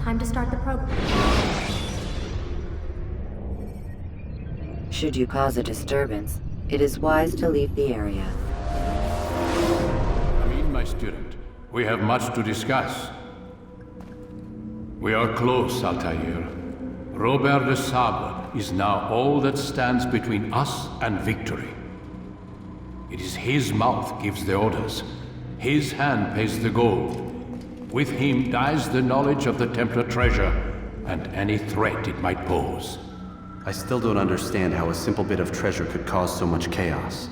Time to start the program. Should you cause a disturbance, it is wise to leave the area. Amin, my student, we have much to discuss. We are close, Altair. Robert de Sable is now all that stands between us and victory. It is his mouth gives the orders. His hand pays the gold. With him dies the knowledge of the Templar treasure and any threat it might pose. I still don't understand how a simple bit of treasure could cause so much chaos.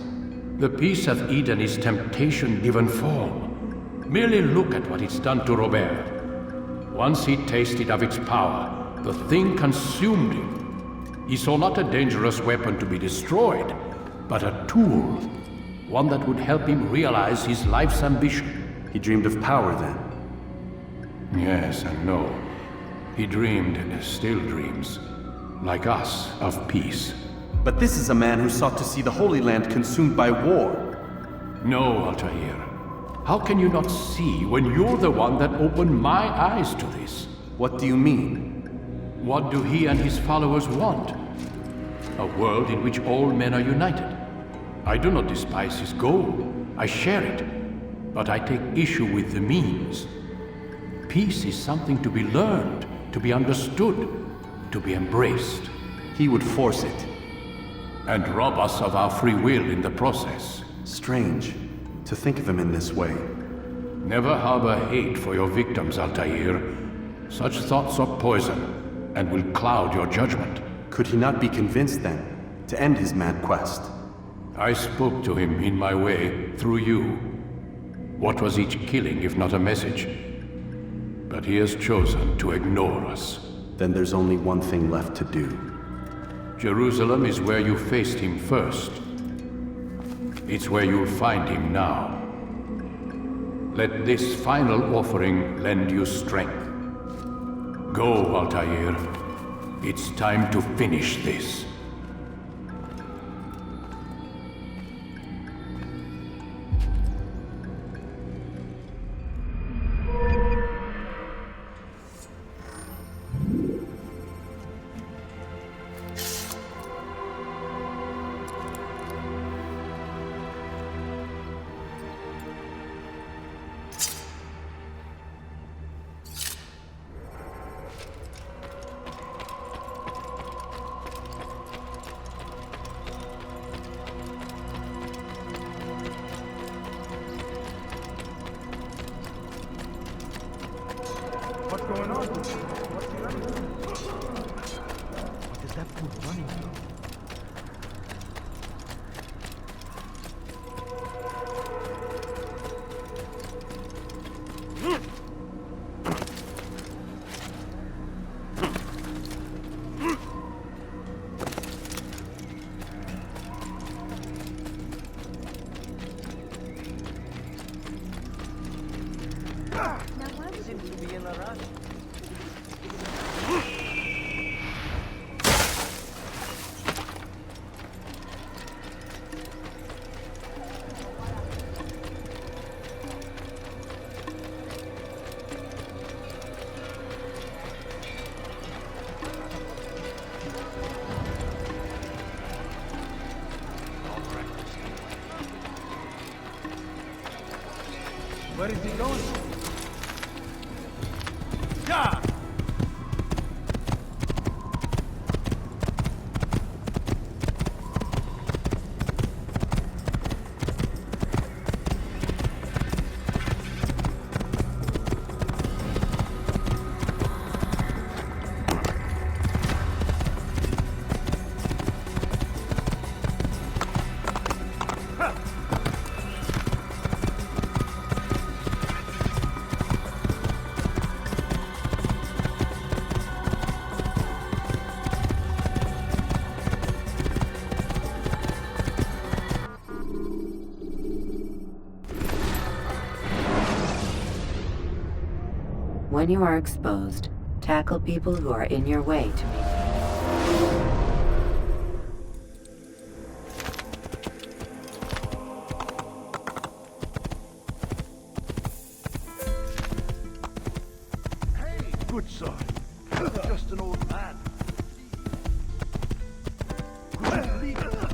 The Peace of Eden is temptation given form. Merely look at what it's done to Robert. Once he tasted of its power, the thing consumed him. He saw not a dangerous weapon to be destroyed, but a tool. One that would help him realize his life's ambition. He dreamed of power then. Yes and no. He dreamed, still dreams, like us, of peace. But this is a man who sought to see the Holy Land consumed by war. No, Altair. How can you not see when you're the one that opened my eyes to this? What do you mean? What do he and his followers want? A world in which all men are united. I do not despise his goal. I share it. But I take issue with the means. Peace is something to be learned, to be understood, to be embraced. He would force it. And rob us of our free will in the process. Strange to think of him in this way. Never harbor hate for your victims, Altair. Such thoughts are poison, and will cloud your judgment. Could he not be convinced then, to end his mad quest? I spoke to him in my way, through you. What was each killing if not a message? But he has chosen to ignore us. Then there's only one thing left to do. Jerusalem is where you faced him first. It's where you'll find him now. Let this final offering lend you strength. Go, Altair. It's time to finish this. What's going on? What's the other? What is that food running from? Seems to be in a rush. Where is he going? Yeah! When you are exposed, tackle people who are in your way to make good sir. Just an old man. Good leader.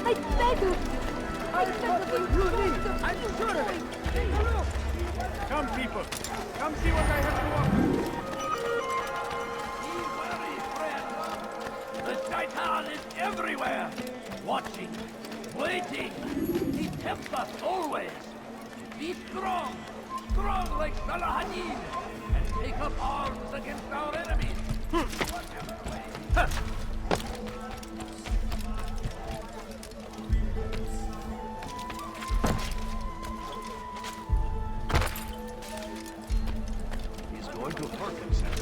I beg you! I beg of you! I'm sure of it. Take a look. Come, people. Come see what I have to offer. Be wary, friend. The Shaitan is everywhere. Watching. Waiting. He tempts us always. Be strong. Strong like Salahadin. And take up arms against our enemies. Whatever way. He's going to hurt himself.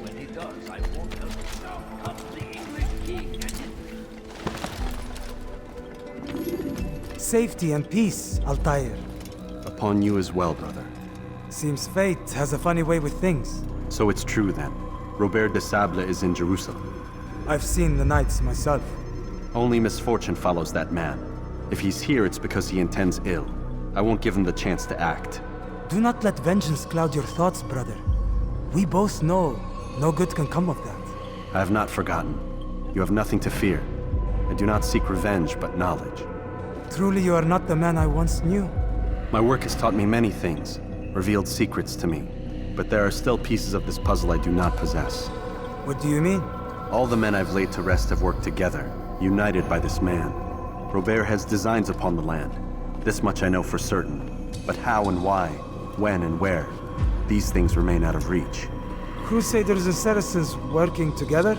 When he does, I won't help him. Now comes the English king and his... Safety and peace, Altair. Upon you as well, brother. Seems fate has a funny way with things. So it's true then. Robert de Sable is in Jerusalem. I've seen the knights myself. Only misfortune follows that man. If he's here, it's because he intends ill. I won't give him the chance to act. Do not let vengeance cloud your thoughts, brother. We both know no good can come of that. I have not forgotten. You have nothing to fear. I do not seek revenge, but knowledge. Truly you are not the man I once knew. My work has taught me many things, revealed secrets to me. But there are still pieces of this puzzle I do not possess. What do you mean? All the men I've laid to rest have worked together, united by this man. Robert has designs upon the land. This much I know for certain. But how and why, when and where, these things remain out of reach. Crusaders and Saracens working together?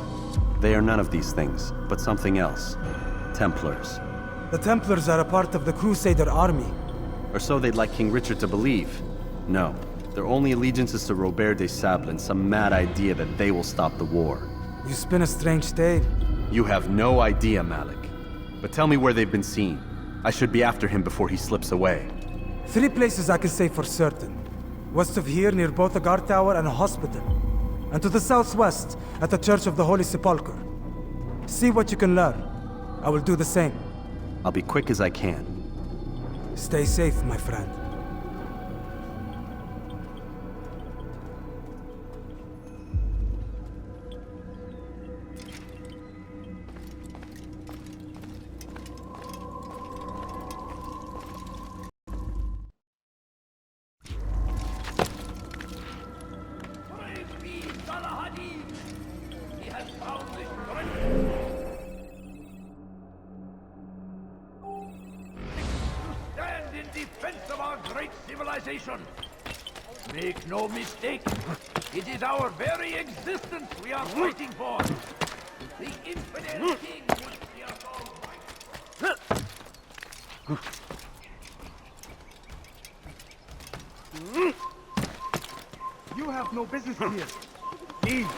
They are none of these things, but something else. Templars. The Templars are a part of the Crusader army. Or so they'd like King Richard to believe. No, their only allegiance is to Robert de Sable and some mad idea that they will stop the war. You spin a strange tale. You have no idea, Malik. But tell me where they've been seen. I should be after him before he slips away. 3 places I can say for certain. West of here, near both a guard tower and a hospital. And to the southwest, at the Church of the Holy Sepulchre. See what you can learn. I will do the same. I'll be quick as I can. Stay safe, my friend. Praise be Salahadin. He has found the strength to stand in defense of our great civilization. Make no mistake, it is our very existence we are fighting for. The infidel king would see us all fight. You have no business here. Leave.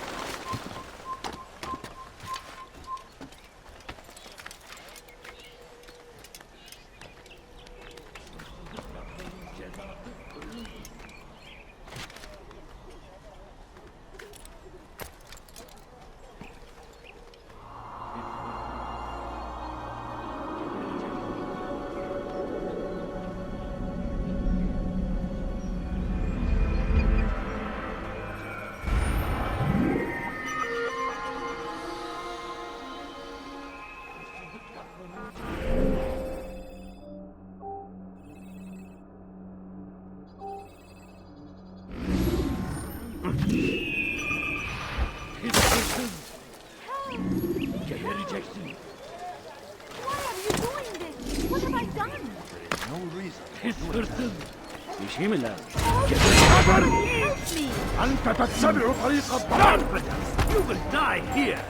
similar. Help me! أنت تتبع طريق الضلال. You will die here.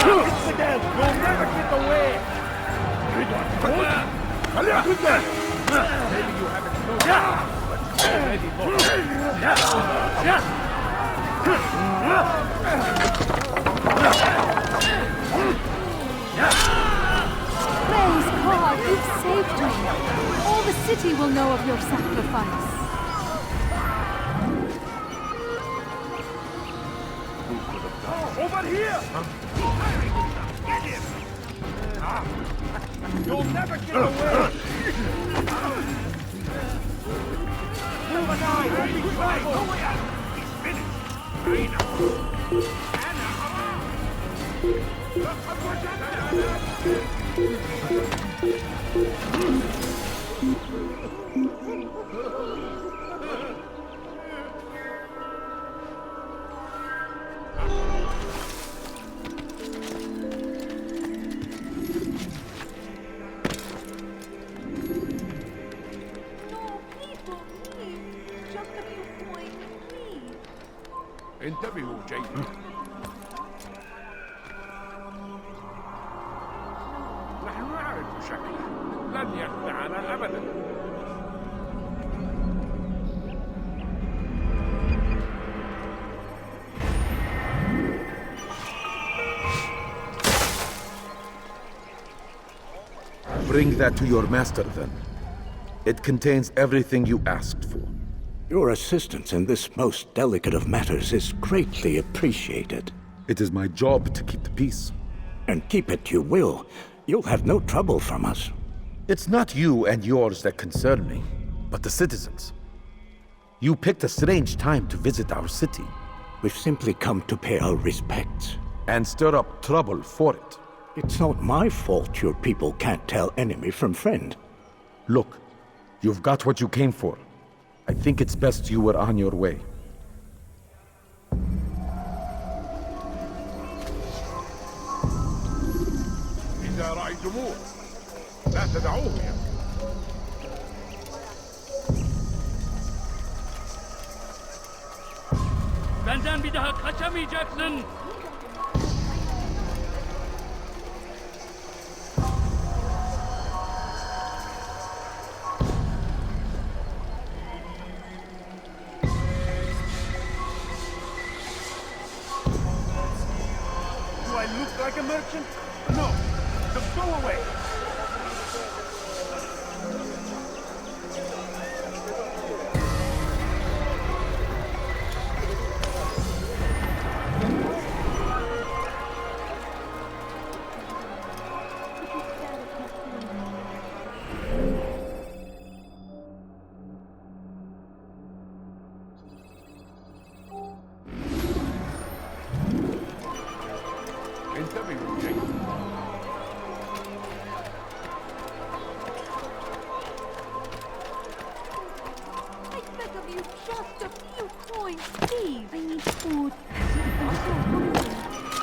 You'll never get away. خليها تبدأ. Maybe you haven't noticed, but you're already Praise God, you've saved me. All the city will know of your sacrifice. Over here! Get him! You'll never get away! Move aside! Don't be tribal! No way out! He's finished! No, people, please. Just a few points, please. انتبهوا جيدا. نحن نعرف شكله. لن يخدعنا أبدا. Bring that to your master, then. It contains everything you asked for. Your assistance in this most delicate of matters is greatly appreciated. It is my job to keep the peace. And keep it you will. You'll have no trouble from us. It's not you and yours that concern me, but the citizens. You picked a strange time to visit our city. We've simply come to pay our respects. And stir up trouble for it. It's not my fault your people can't tell enemy from friend. Look, you've got what you came for. I think it's best you were on your way. إذا رأيتموه لا تدعوه يمشي. Benden bir daha kaçamayacaksın. Do I look like a merchant? No. So go away. انتبهوا جيدا. I beg of you, just a few coins, please. I need food. I'm so hungry.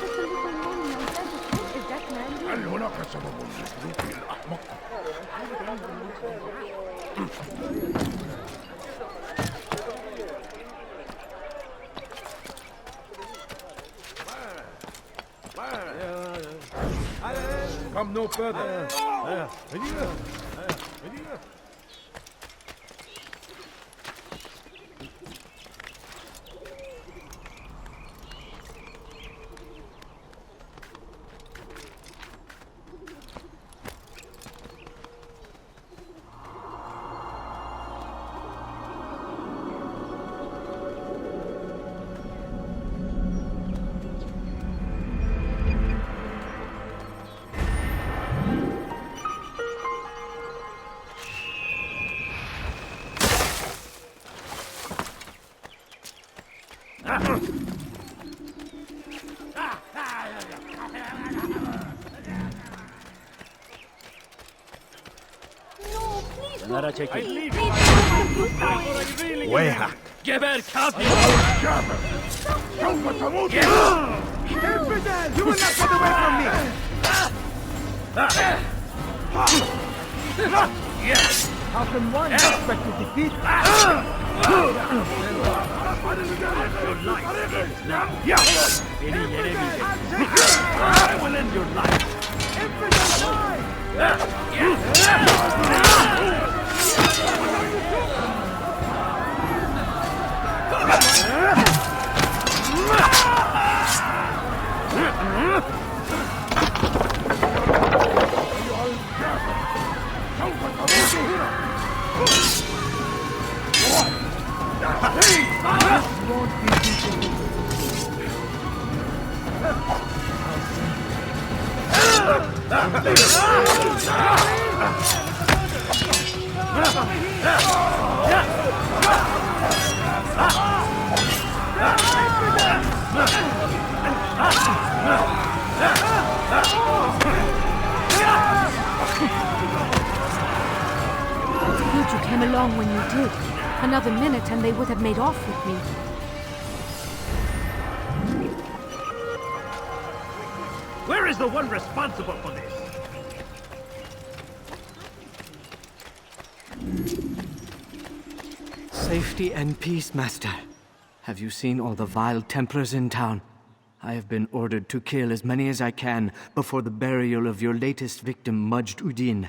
Just a little money. I'm glad to help. Is that man? هل هناك سبب لسلوكي الأحمق؟ Come no further. No, please Another check. Please, please, Really? Weha! Geber kafi! You will not get away from me! How can one expect to defeat? I will end your life! Good you came along when you did. Another minute and they would have made off with me. Where is the one responsible for this? Safety and peace, Master. Have you seen all the vile Templars in town? I have been ordered to kill as many as I can before the burial of your latest victim, Majd Udin.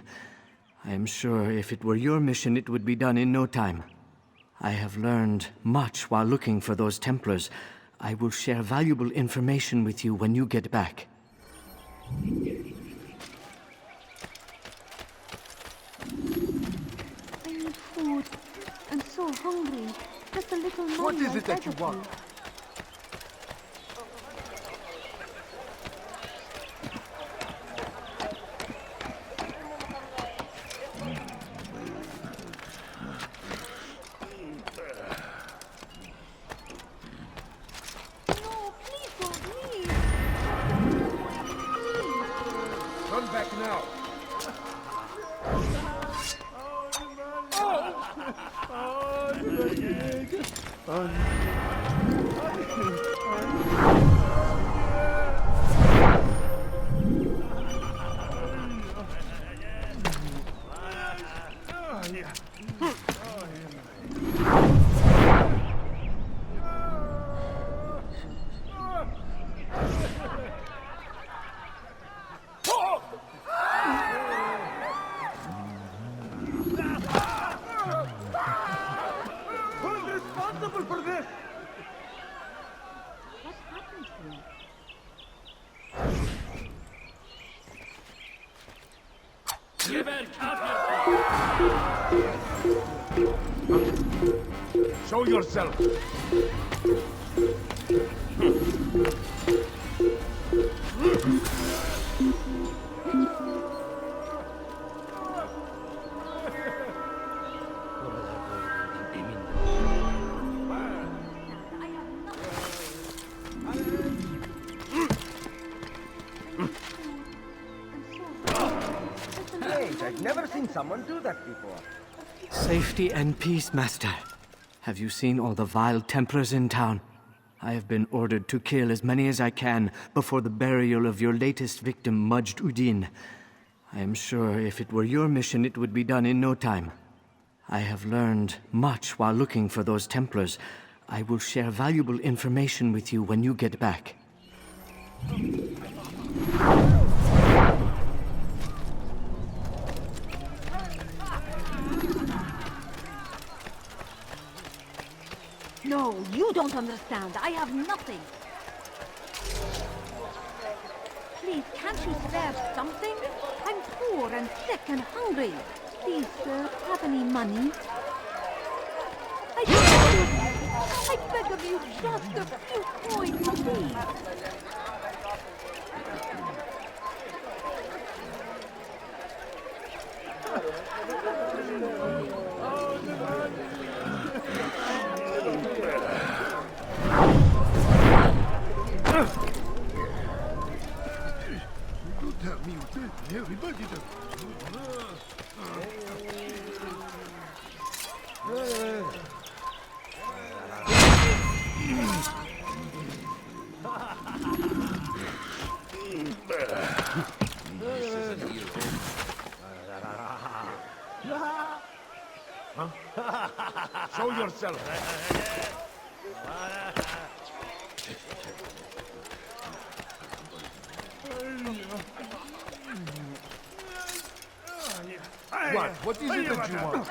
I am sure if it were your mission, it would be done in no time. I have learned much while looking for those Templars. I will share valuable information with you when you get back. I need food. I'm so hungry. Just a little money. What is I'll it that beg you of want? No, please don't leave. Turn back now. Who's responsible for this? What happened to you? Geber kafi! Show yourself. Strange, I've never seen someone do that before. Safety and peace, Master. Have you seen all the vile Templars in town? I have been ordered to kill as many as I can before the burial of your latest victim, Majd Udin. I am sure if it were your mission, it would be done in no time. I have learned much while looking for those Templars. I will share valuable information with you when you get back. No, you don't understand. I have nothing. Please, can't you spare something? I'm poor and sick and hungry. Please, sir, have any money? I beg of you, just a few coins, please. yourself. What is it that you want?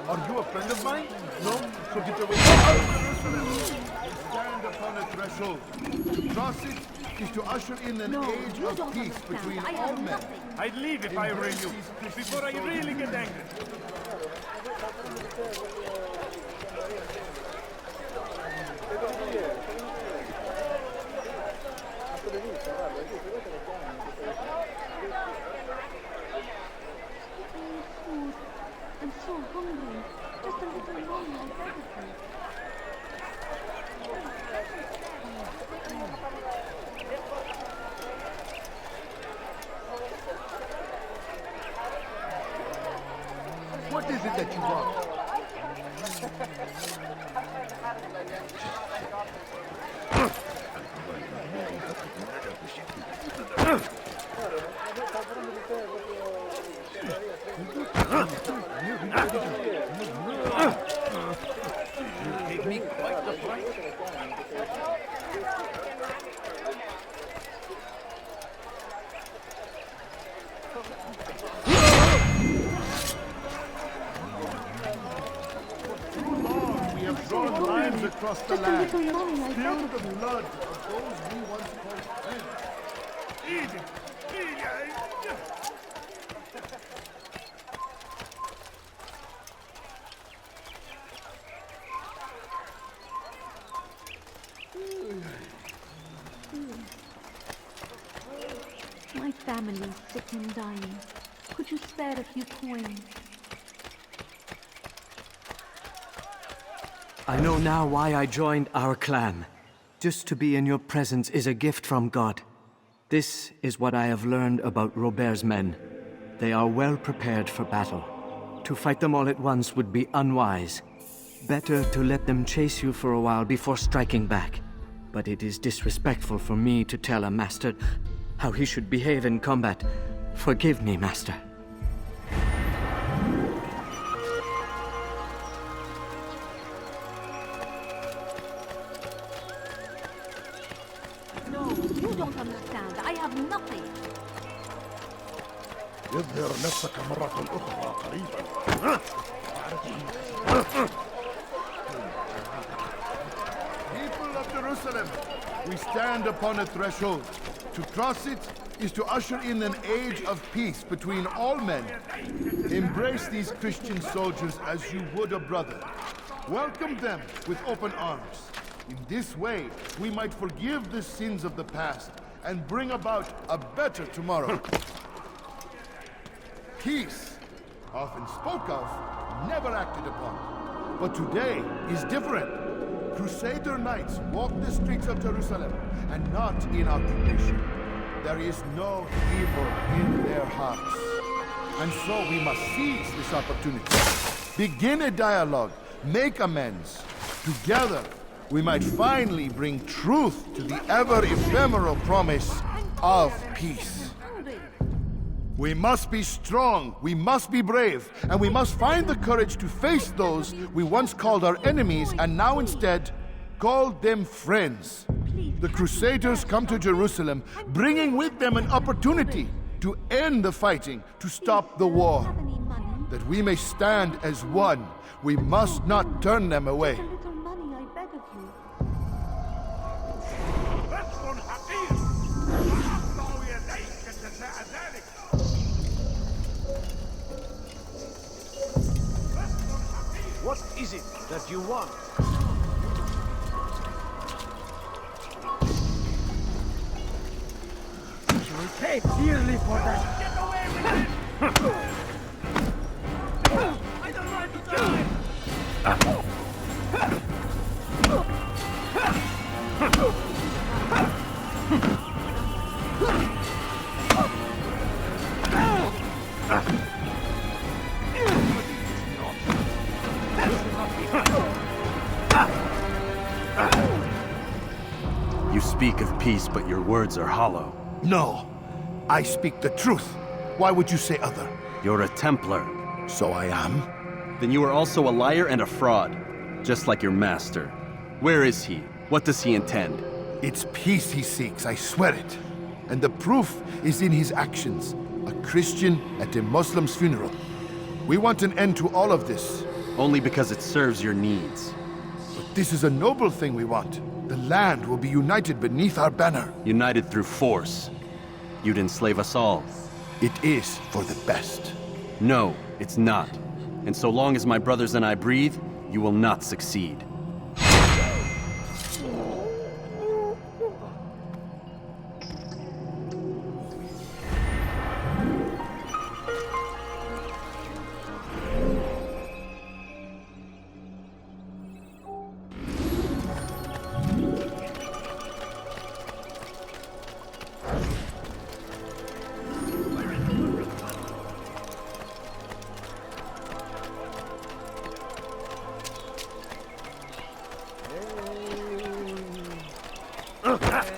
Are you a friend of mine? No? So get away. Stand upon a threshold. To cross it is to usher in an age of peace between all men. I'd leave if I were you, before I really get angry. I'm so hungry. Just a little longer, I beg of you. What is it that you want? You gave me quite the fright. We have drawn lines across the Just a land. little money, I beg Spilled of the you. blood of those we once called friends. Easy. My family's sick and dying. Could you spare a few coins? I know now why I joined our clan. Just to be in your presence is a gift from God. This is what I have learned about Robert's men. They are well prepared for battle. To fight them all at once would be unwise. Better to let them chase you for a while before striking back. But it is disrespectful for me to tell a master how he should behave in combat. Forgive me, master. No, you don't understand. I have nothing. اظهر نفسك مرة أخرى قريبا. People of Jerusalem, we stand upon a threshold. To cross it is to usher in an age of peace between all men. Embrace these Christian soldiers as you would a brother. Welcome them with open arms. In this way, we might forgive the sins of the past and bring about a better tomorrow. Peace, often spoke of, never acted upon. But today is different. Crusader knights walk the streets of Jerusalem, and not in occupation. There is no evil in their hearts. And so we must seize this opportunity. Begin a dialogue, make amends. Together, we might finally bring truth to the ever-ephemeral promise of peace. We must be strong, we must be brave, and we must find the courage to face those we once called our enemies and now instead call them friends. The Crusaders come to Jerusalem, bringing with them an opportunity to end the fighting, to stop the war. That we may stand as one, we must not turn them away. A little money, I beg of you. What is it that you want? You will pay dearly for that. Get away with it! I don't want to die! You speak of peace, but your words are hollow. No, I speak the truth. Why would you say other? You're a Templar. So I am. Then you are also a liar and a fraud, just like your master. Where is he? What does he intend? It's peace he seeks, I swear it. And the proof is in his actions. A Christian at a Muslim's funeral. We want an end to all of this. Only because it serves your needs. But this is a noble thing we want. The land will be united beneath our banner. United through force. You'd enslave us all. It is for the best. No, it's not. And so long as my brothers and I breathe, you will not succeed.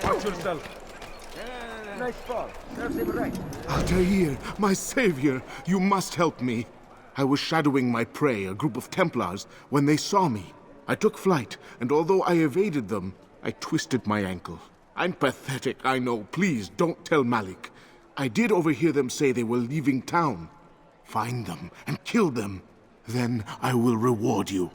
Watch yourself. Nice fall. Serves him right. Altair, my savior, you must help me. I was shadowing my prey, a group of Templars, when they saw me. I took flight, and although I evaded them, I twisted my ankle. I'm pathetic, I know. Please, don't tell Malik. I did overhear them say they were leaving town. Find them and kill them. Then I will reward you.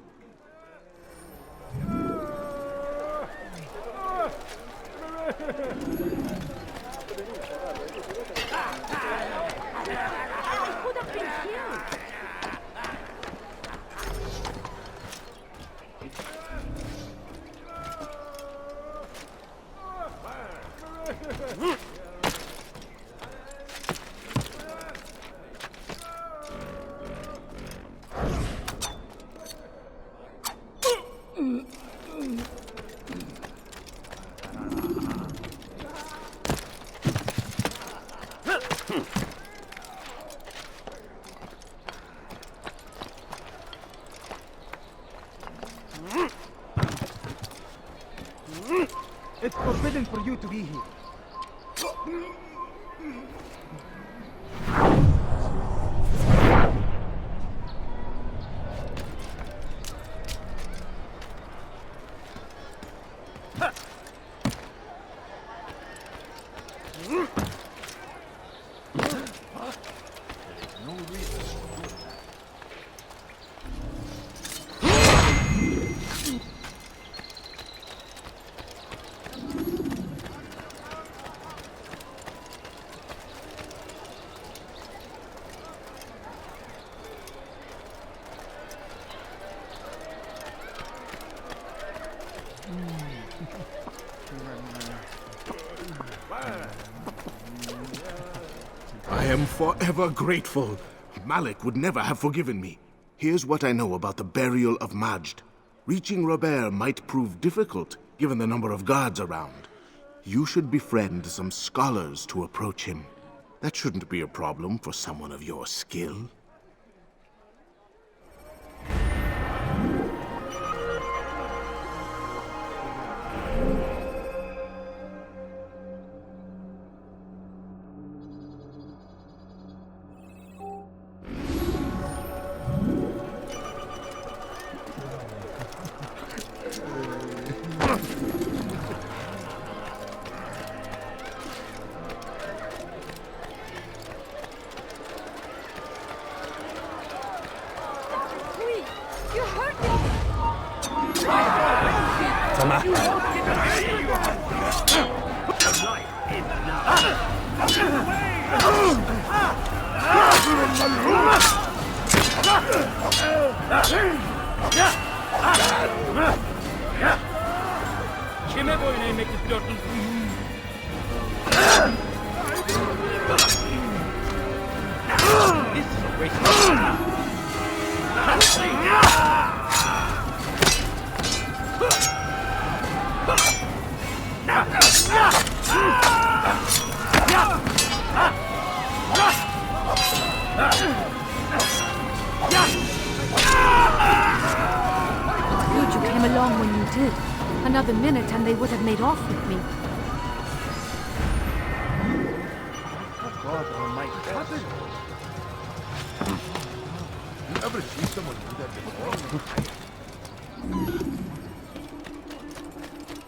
It's forbidden for you to be here. I am forever grateful. Malik would never have forgiven me. Here's what I know about the burial of Majd. Reaching Robert might prove difficult, given the number of guards around. You should befriend some scholars to approach him. That shouldn't be a problem for someone of your skill. along when you did. Another minute and they would have made off with me. God almighty. You ever see someone do that before?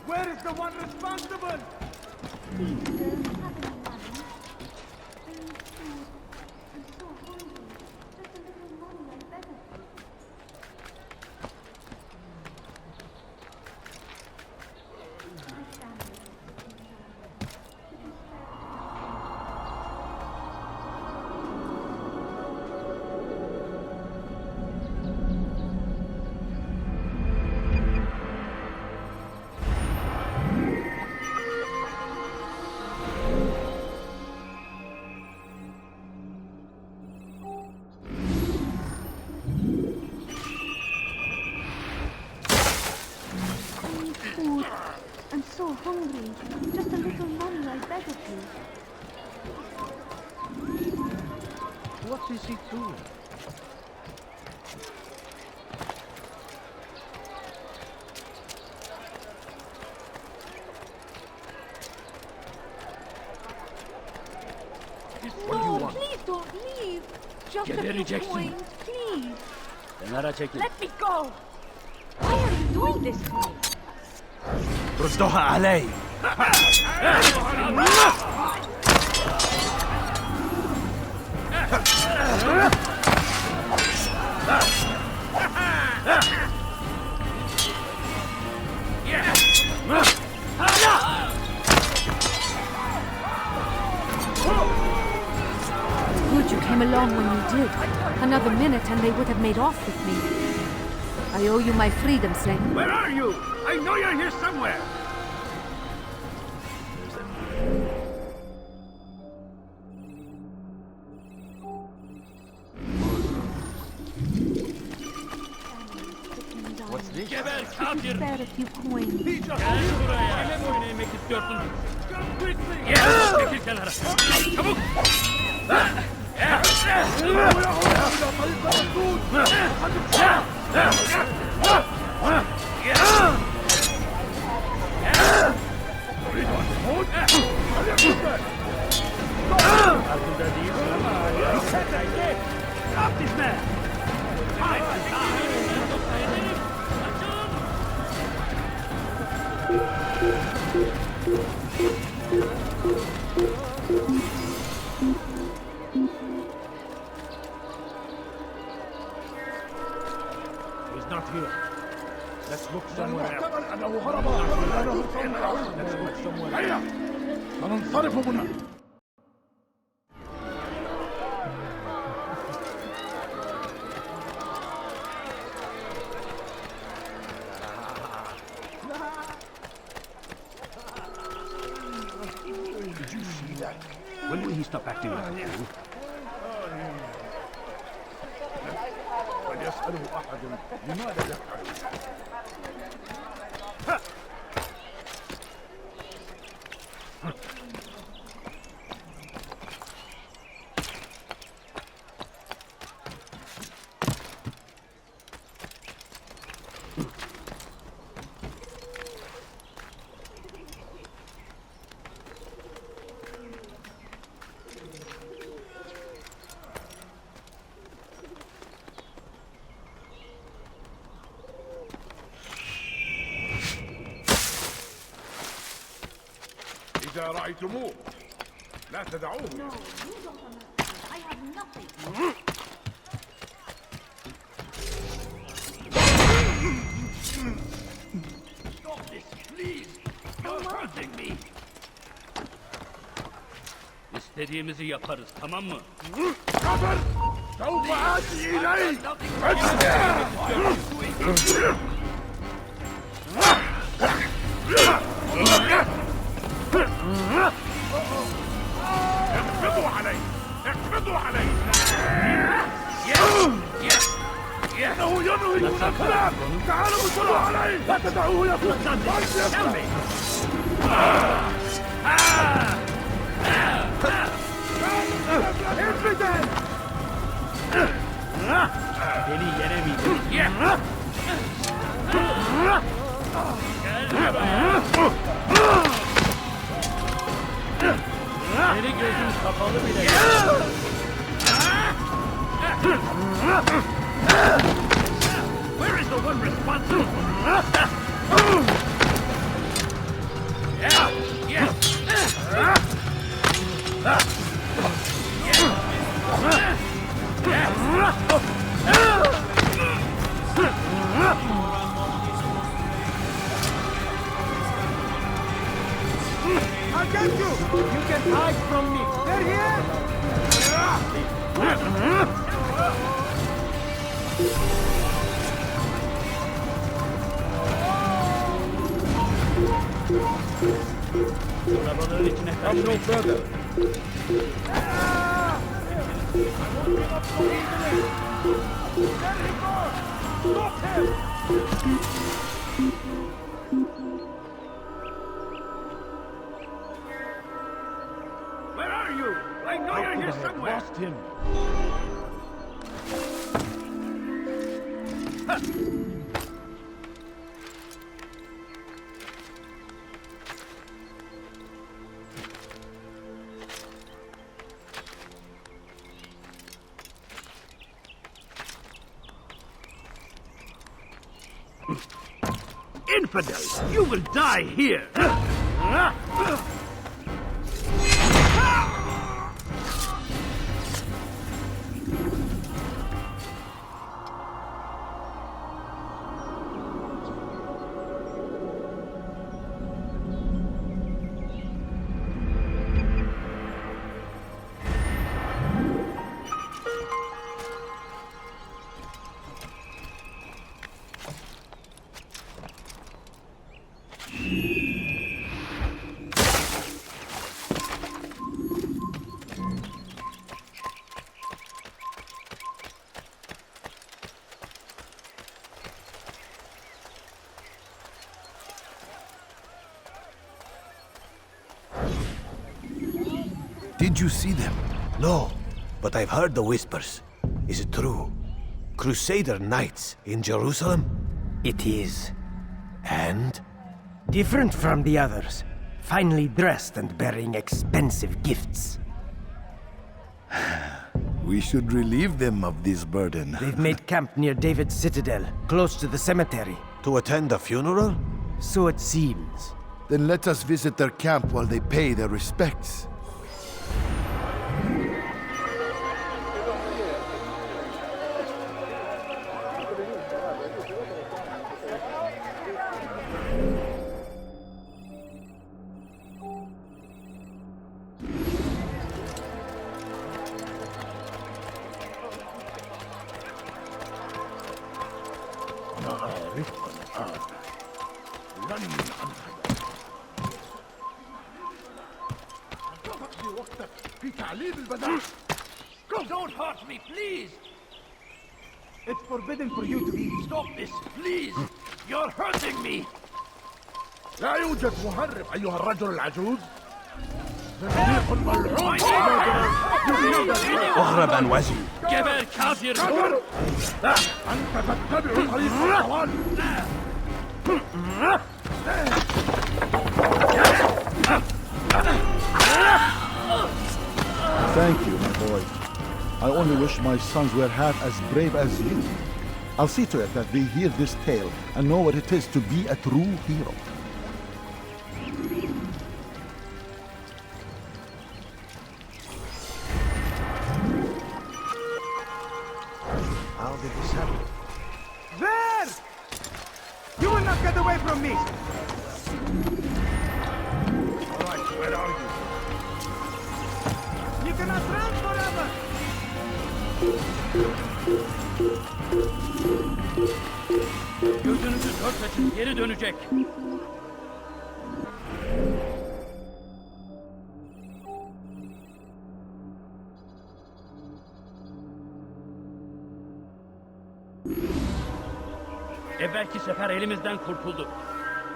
Where is the one responsible? I'm so hungry. Just a little money, I beg of you. What is he doing? No, please don't leave. Just Get a the few rejection. coins, please. Let me go. Why are you doing this to me? ردوها علي. Good you came along when you did. Another minute and they would have made off with me. I owe you my freedom, Slane. Where are you? I know you're here somewhere. What's this? Gebel, Kadir. Spare a few coins. Gel buraya. Öyle mi oynamak istiyorsun? Gel, çekil kenara. Çabuk. Stop this man! He's not here. Let's look somewhere else. Let's look somewhere else. سننصرف هنا. Did you see that? When will he stop acting like a fool? فليسأله أحد لماذا يفعل؟ إذا رأيتموه لا تدعوه. No, you don't understand. I have nothing. Stop this, please! You're hurting me! İstediğimizi yaparız, tamam mı? كفر! سوف آتي إليك! اقبضوا عليه! اقبضوا عليه! إنه ينهي الكلام! تعالوا وصلوا عليه! لا تدعوه يفلت! Beni yenemeyecek. Seni gözün kapalı bile. Where is the one responsible? Yeah, yes. I got you! You can hide from me! They're here! Arabaların içine come no further. Stop him! Where are you? I know you're here somewhere. Lost him. Infidels, you will die here. Did you see them? No, but I've heard the whispers. Is it true? Crusader Knights in Jerusalem? It is. And? Different from the others. Finely dressed and bearing expensive gifts. We should relieve them of this burden. They've made camp near David's citadel, close to the cemetery. To attend a funeral? So it seems. Then let us visit their camp while they pay their respects. Don't hurt me, please! It's forbidden for you to be... Stop this, please! You're hurting me! لا يوجد مهرب أيها الرجل العجوز. اهرب عن وجهي. جبل كافر! أنت تتبع طريق الطوال. Thank you, my boy. I only wish my sons were half as brave as you. I'll see to it that they hear this tale and know what it is to be a true hero. How did this happen? There! You will not get away from me! All right, where are you? You cannot run forever! Gözünüzü dört açın, geri dönecek. Evvelki sefer elimizden kurtuldu.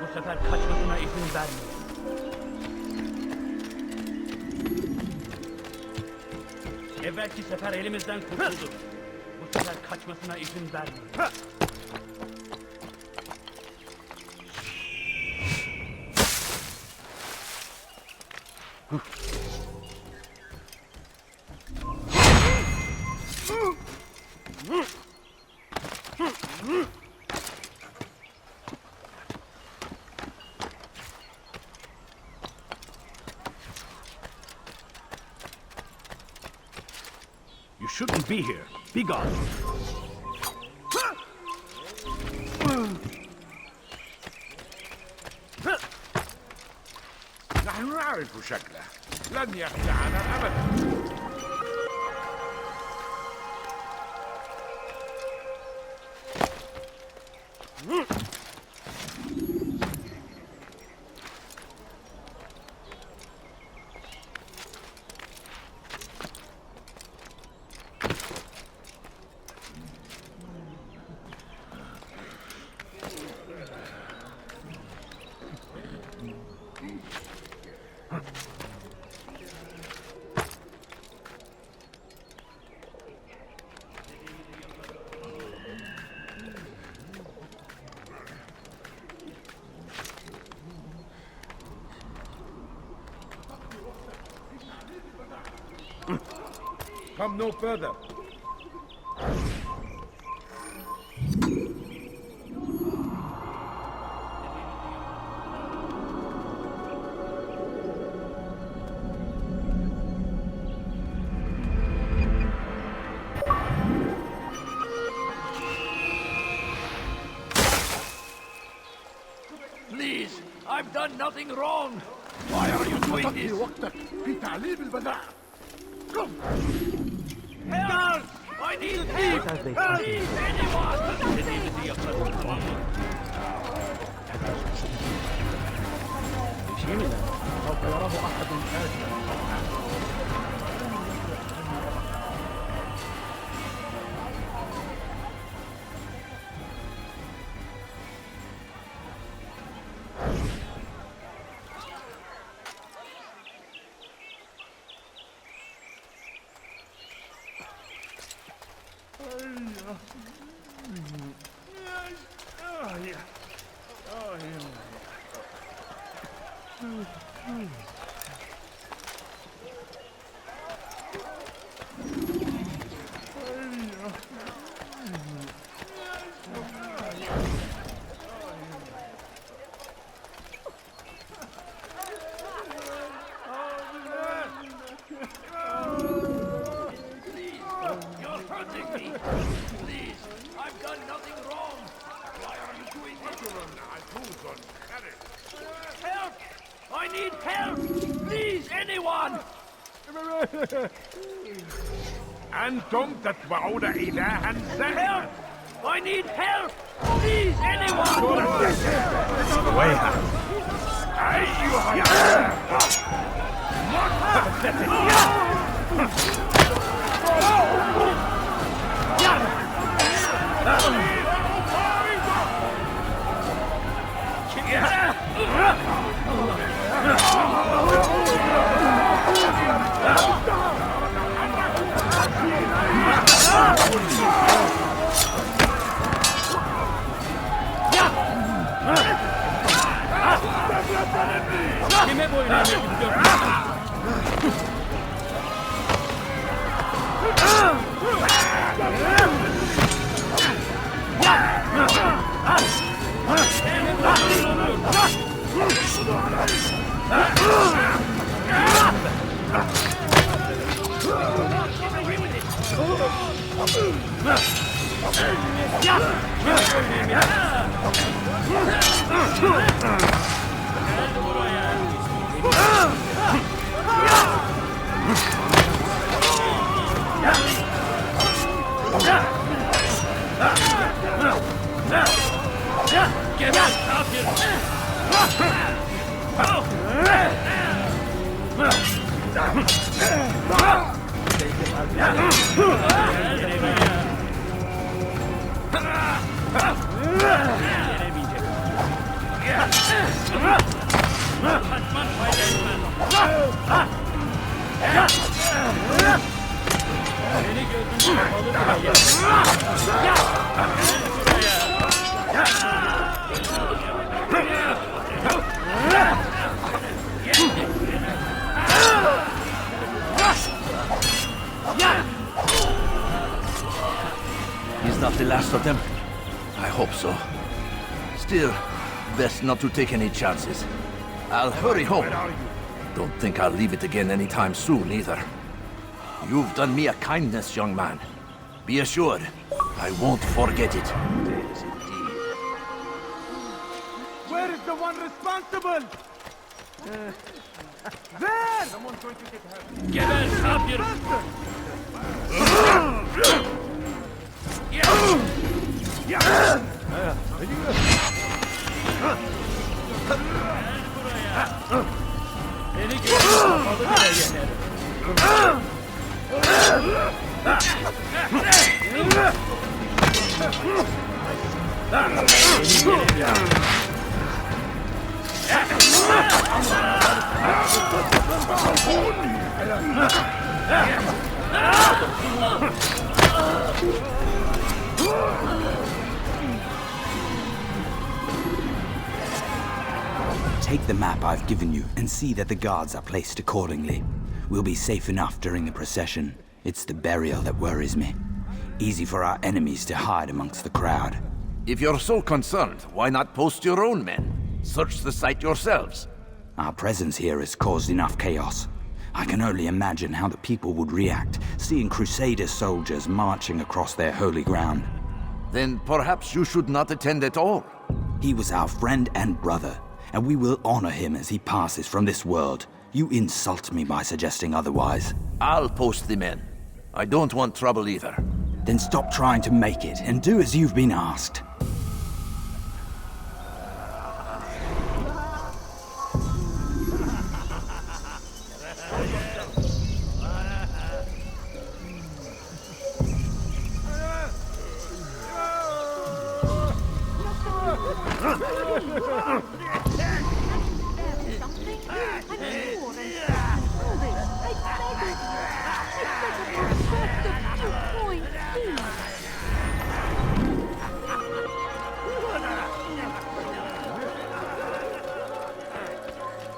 Bu sefer kaçmasına izin vermeyin. Evvelki sefer elimizden kurtuldu. Bu sefer kaçmasına izin vermeyin. You shouldn't be here. Be gone. نحن نعرف شكله لن يخدعنا أبدا. Come no further. Please, I've done nothing wrong. Why are you doing this? Help! I need help! Please, أنتم تتبعون إلها زاهرا. I need help! Please, anyone! ويها أيها not the last of them? I hope so. Still, best not to take any chances. I'll hurry home. Don't think I'll leave it again anytime soon, either. You've done me a kindness, young man. Be assured, I won't forget it. Where is the one responsible? There! Someone's going to get hurt. Get us up here! Take the map I've given you and see that the guards are placed accordingly. We'll be safe enough during the procession. It's the burial that worries me. Easy for our enemies to hide amongst the crowd. If you're so concerned, why not post your own men? Search the site yourselves. Our presence here has caused enough chaos. I can only imagine how the people would react, seeing Crusader soldiers marching across their holy ground. Then perhaps you should not attend at all. He was our friend and brother, and we will honor him as he passes from this world. You insult me by suggesting otherwise. I'll post the men. I don't want trouble either. Then stop trying to make it, and do as you've been asked.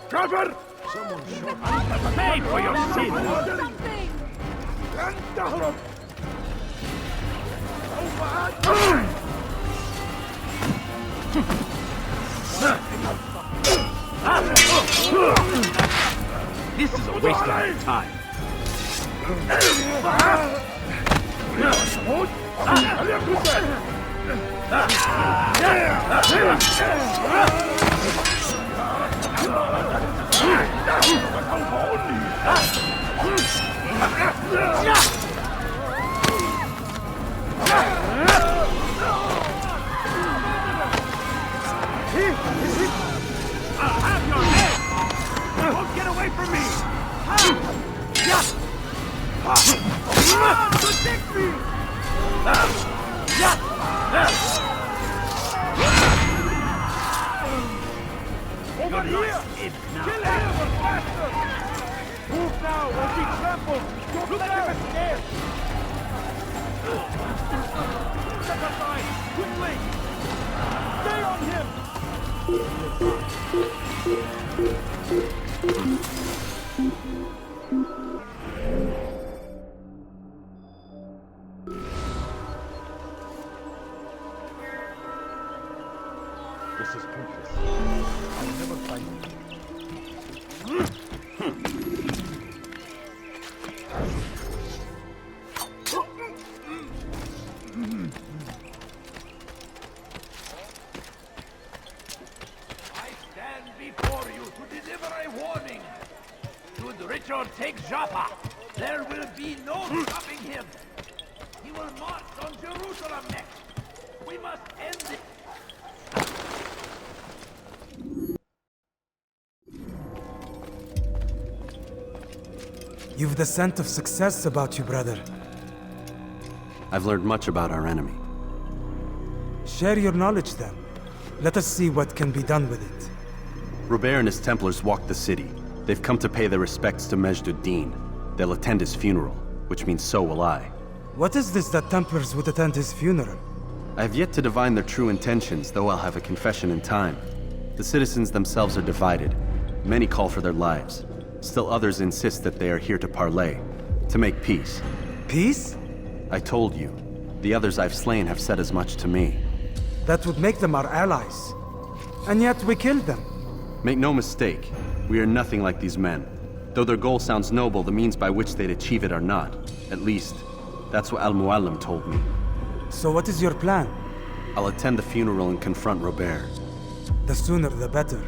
Cover! Someone shot. Pay for your sin! This is a waste of time. I'll have your head! Don't get away from me! Protect me! Over here! Kill him! Faster! Move now, or be trampled! Don't let him escape! Step aside! Quickly! Stay on him! This is pointless. I'll never find it. I stand before you to deliver a warning. Should Richard take Joppa, there will be no stopping him. He will march on Jerusalem next. We must end it. You've the scent of success about you, brother. I've learned much about our enemy. Share your knowledge then. Let us see what can be done with it. Robert and his Templars walked the city. They've come to pay their respects to Majd-ud-Din. They'll attend his funeral, which means so will I. What is this that Templars would attend his funeral? I have yet to divine their true intentions, though I'll have a confession in time. The citizens themselves are divided. Many call for their lives. Still others insist that they are here to parley, to make peace. Peace? I told you. The others I've slain have said as much to me. That would make them our allies. And yet we killed them. Make no mistake, we are nothing like these men. Though their goal sounds noble, the means by which they'd achieve it are not. At least, that's what Al-Mualim told me. So what is your plan? I'll attend the funeral and confront Robert. The sooner the better.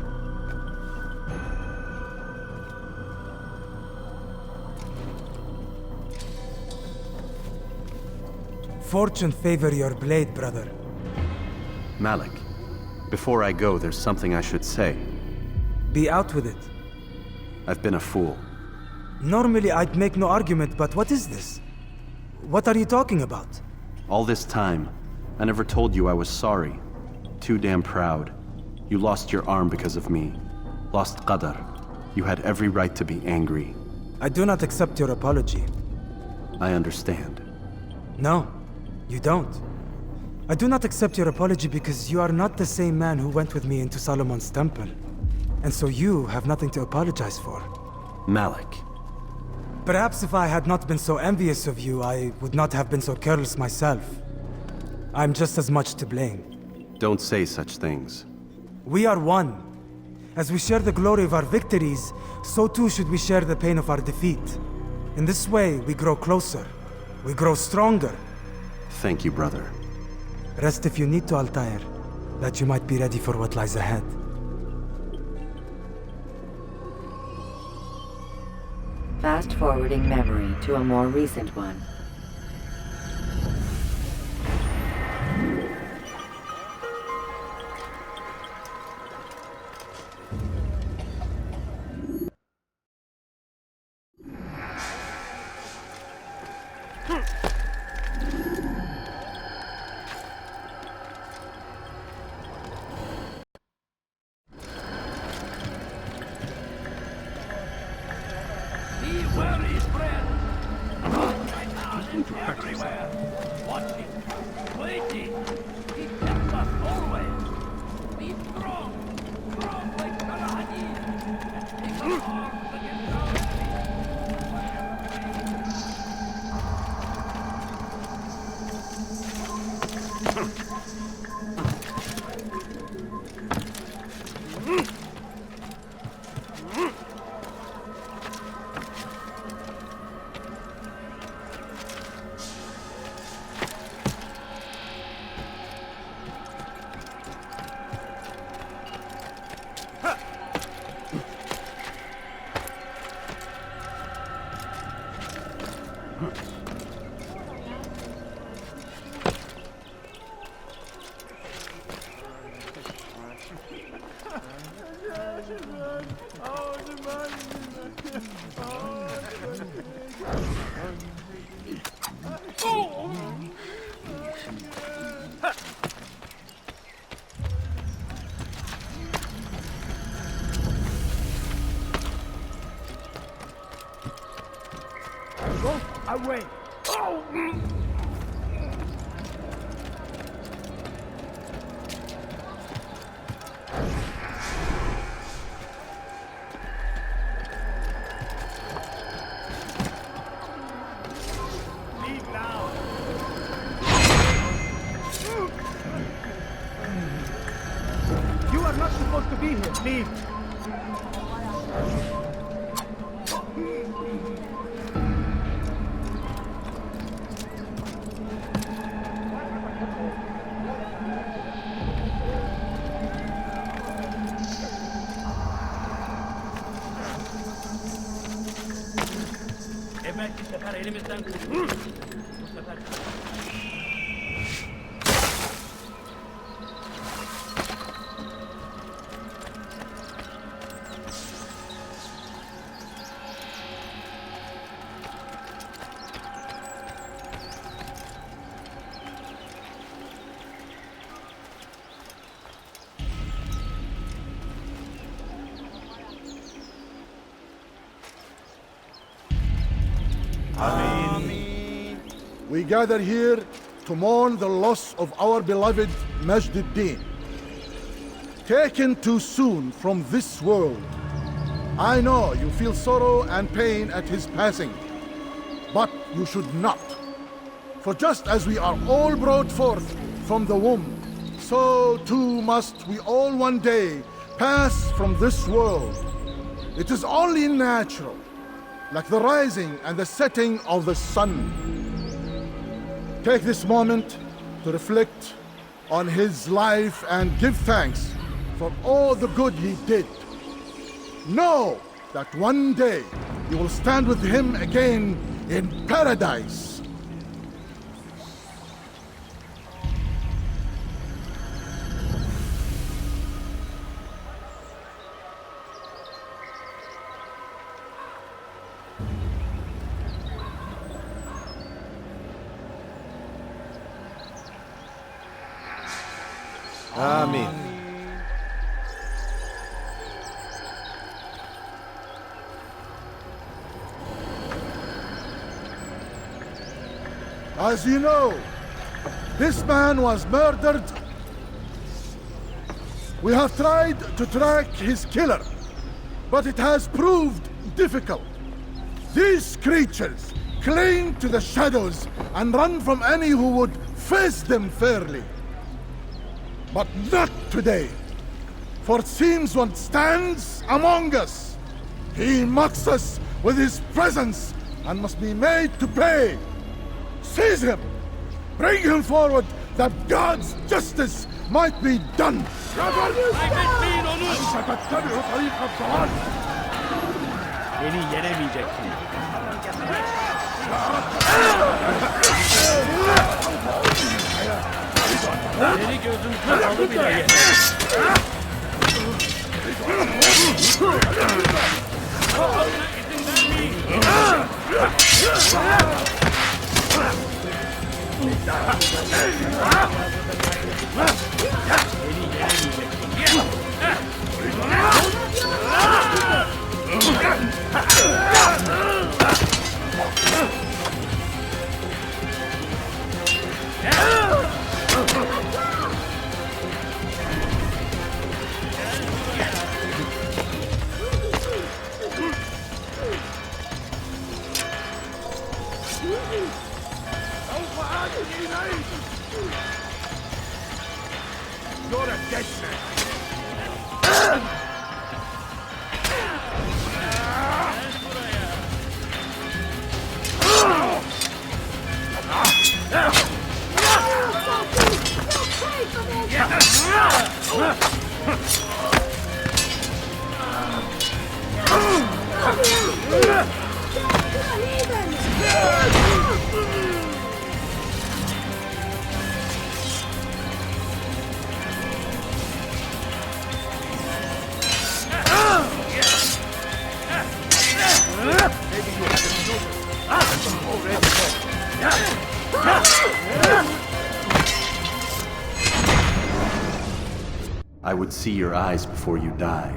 Fortune favor your blade, brother. Malik, before I go, there's something I should say. Be out with it. I've been a fool. Normally I'd make no argument, but what is this? What are you talking about? All this time, I never told you I was sorry. Too damn proud. You lost your arm because of me. Lost Qadar. You had every right to be angry. I do not accept your apology. I understand. No, you don't. I do not accept your apology because you are not the same man who went with me into Solomon's temple. And so you have nothing to apologize for. Malik. Perhaps if I had not been so envious of you, I would not have been so careless myself. I'm just as much to blame. Don't say such things. We are one. As we share the glory of our victories, so too should we share the pain of our defeat. In this way, we grow closer. We grow stronger. Thank you, brother. Rest if you need to, Altair, that you might be ready for what lies ahead. Fast-forwarding memory to a more recent one. Everywhere, watching, waiting. He helps us always. Be strong, strong like Salahadin, and take up arms against our Away! Oh! Leave now! You are not supposed to be here. Leave! Belki sefer elimizden kurtulur. Bu sefer... We gather here to mourn the loss of our beloved Majd ad-Din. Taken too soon from this world. I know you feel sorrow and pain at his passing, but you should not. For just as we are all brought forth from the womb, so too must we all one day pass from this world. It is only natural, like the rising and the setting of the sun. Take this moment to reflect on his life and give thanks for all the good he did. Know that one day you will stand with him again in paradise. Amen. As you know, this man was murdered. We have tried to track his killer, but it has proved difficult. These creatures cling to the shadows and run from any who would face them fairly. But not today, for it seems one stands among us. He mocks us with his presence and must be made to pay. Seize him! Bring him forward that God's justice might be done! Beni yenemeyeceksin. Seni gözüm kapalı bile yeter. You're a dead man. I would see your eyes before you die.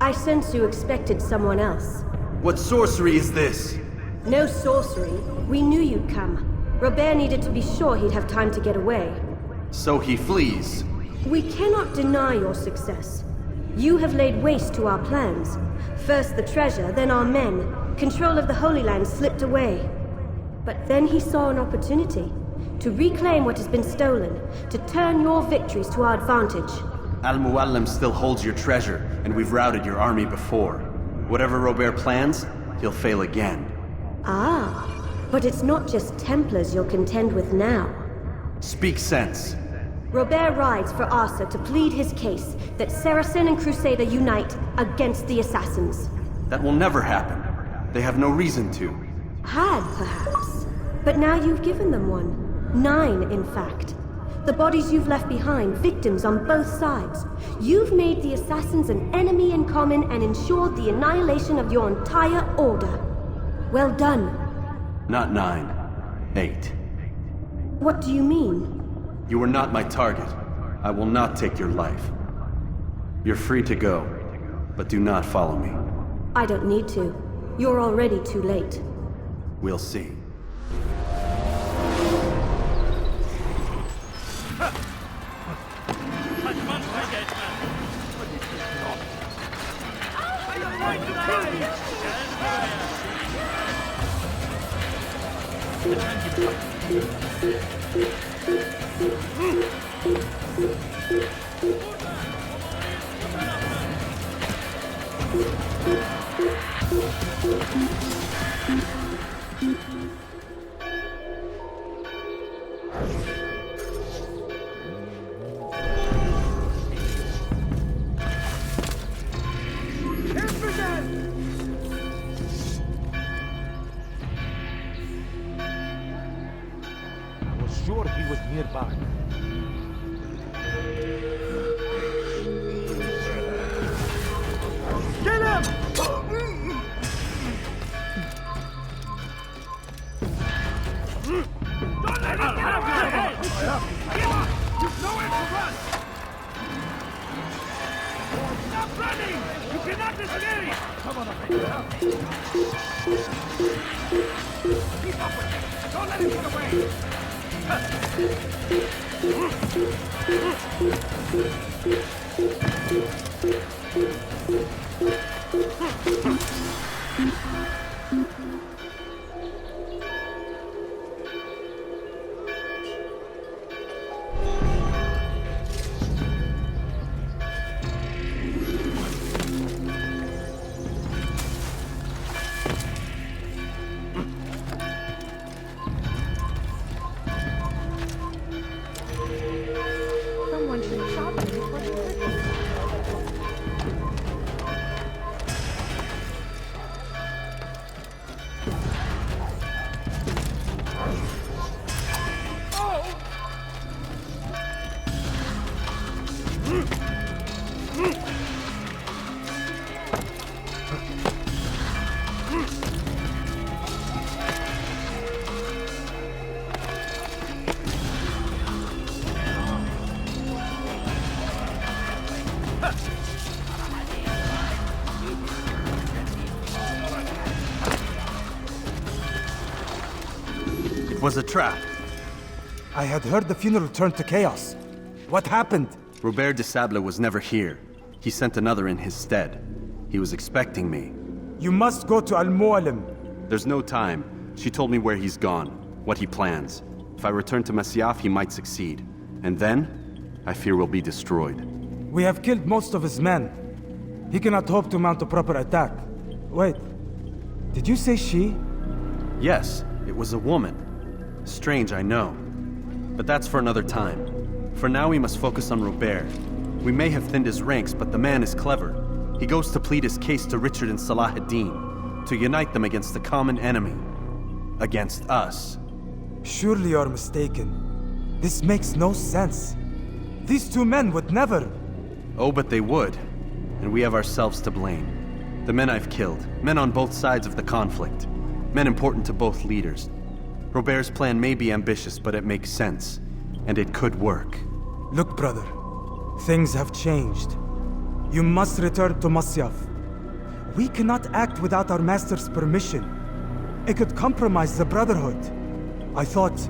I sense you expected someone else. What sorcery is this? No sorcery. We knew you'd come. Robert needed to be sure he'd have time to get away. So he flees. We cannot deny your success. You have laid waste to our plans. First the treasure, then our men. Control of the Holy Land slipped away. But then he saw an opportunity to reclaim what has been stolen, to turn your victories to our advantage. Al-Mualim still holds your treasure, and we've routed your army before. Whatever Robert plans, he'll fail again. Ah, but it's not just Templars you'll contend with now. Speak sense. Robert rides for Arsa to plead his case that Saracen and Crusader unite against the Assassins. That will never happen. They have no reason to. Had, perhaps. But now you've given them one. 9, in fact. The bodies you've left behind, victims on both sides. You've made the Assassins an enemy in common and ensured the annihilation of your entire order. Well done. Not 9. 8. What do you mean? You are not my target. I will not take your life. You're free to go, but do not follow me. I don't need to. You're already too late. We'll see. I was sure he was nearby. Get him! Don't let him get away! Give up! You've nowhere to run! Stop running! You cannot escape! Come on, keep up with him! Don't let him get away! Someone should shot me before they hurt me. It was a trap. I had heard the funeral turned to chaos. What happened? Robert de Sable was never here. He sent another in his stead. He was expecting me. You must go to Al-Mualim. There's no time. She told me where he's gone, what he plans. If I return to Masyaf, he might succeed. And then, I fear we'll be destroyed. We have killed most of his men. He cannot hope to mount a proper attack. Wait, did you say she? Yes, it was a woman. Strange, I know. But that's for another time. For now, we must focus on Robert. We may have thinned his ranks, but the man is clever. He goes to plead his case to Richard and Salah ad-Din, to unite them against the common enemy. Against us. Surely you're mistaken. This makes no sense. These two men would never... Oh, but they would. And we have ourselves to blame. The men I've killed, men on both sides of the conflict. Men important to both leaders. Robert's plan may be ambitious, but it makes sense. And it could work. Look, brother. Things have changed. You must return to Masyaf. We cannot act without our master's permission. It could compromise the Brotherhood. I thought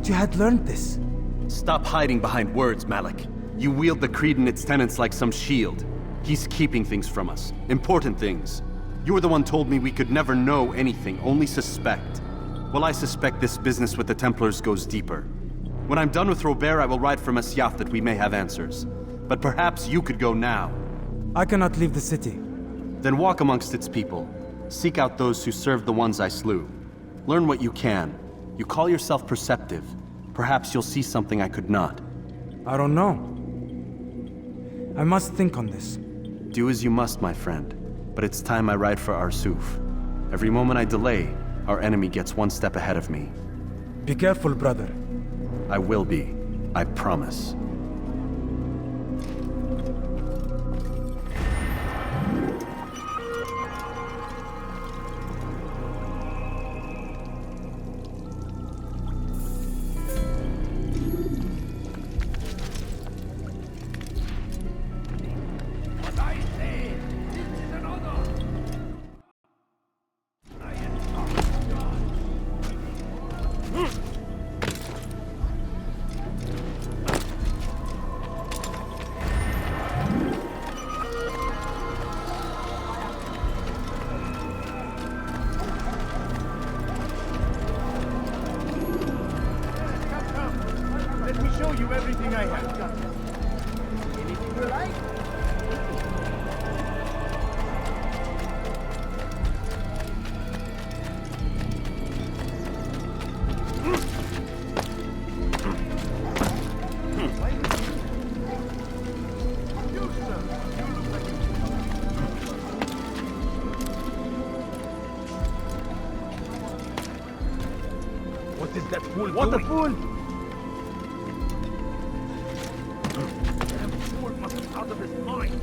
you had learned this. Stop hiding behind words, Malik. You wield the creed and its tenets like some shield. He's keeping things from us. Important things. You were the one told me we could never know anything, only suspect. Well, I suspect this business with the Templars goes deeper. When I'm done with Robert, I will ride for Masyaf that we may have answers. But perhaps you could go now. I cannot leave the city. Then walk amongst its people. Seek out those who served the ones I slew. Learn what you can. You call yourself perceptive. Perhaps you'll see something I could not. I don't know. I must think on this. Do as you must, my friend. But it's time I ride for Arsuf. Every moment I delay, our enemy gets one step ahead of me. Be careful, brother. I will be. I promise. you everything I have. Anything you like? What is that fool What doing? a fool! That fool must be out of his mind.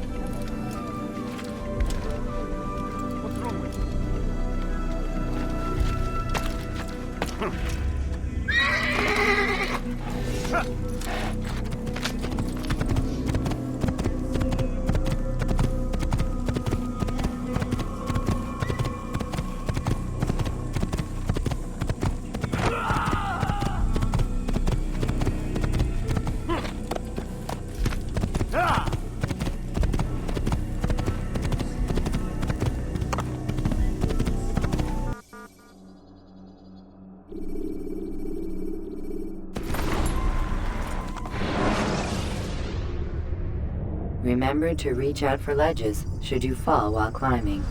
What's wrong with Remember to reach out for ledges should you fall while climbing.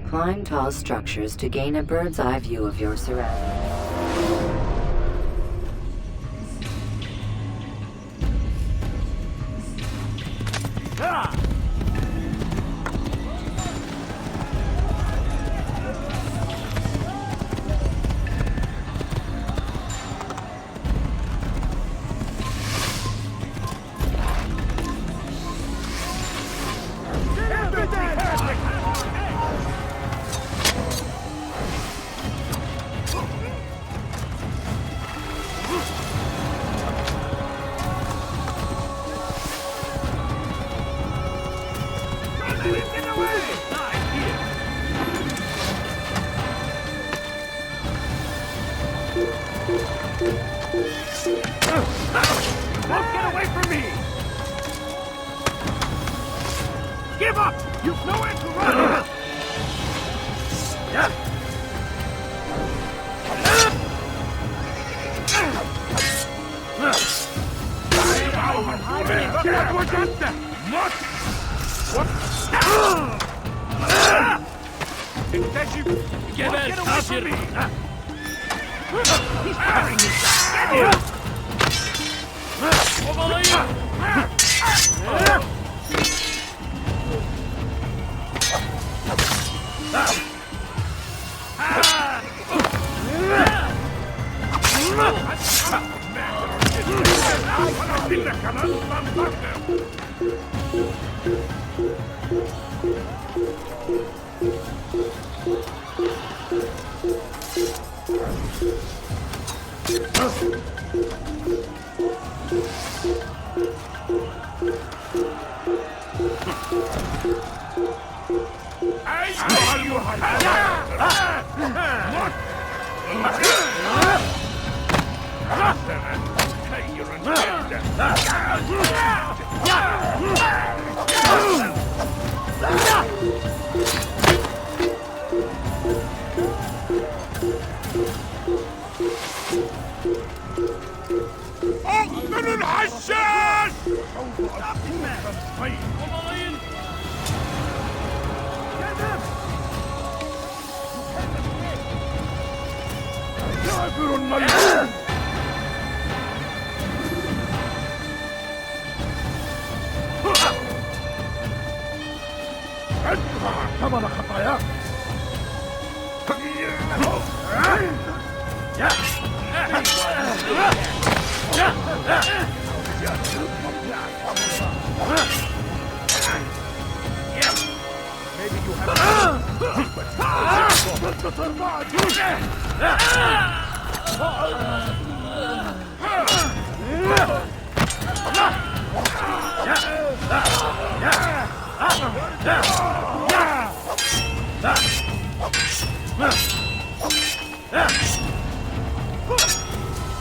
Climb tall structures to gain a bird's eye view of your surroundings. Won't get away from me! Give up! You've nowhere to run! Geber kafir! He's firing me! Get him! Kovalayın! أقبل الحشاش! Kovalayın! كافر ملعون! ادفع ثمن خطاياك! Maybe you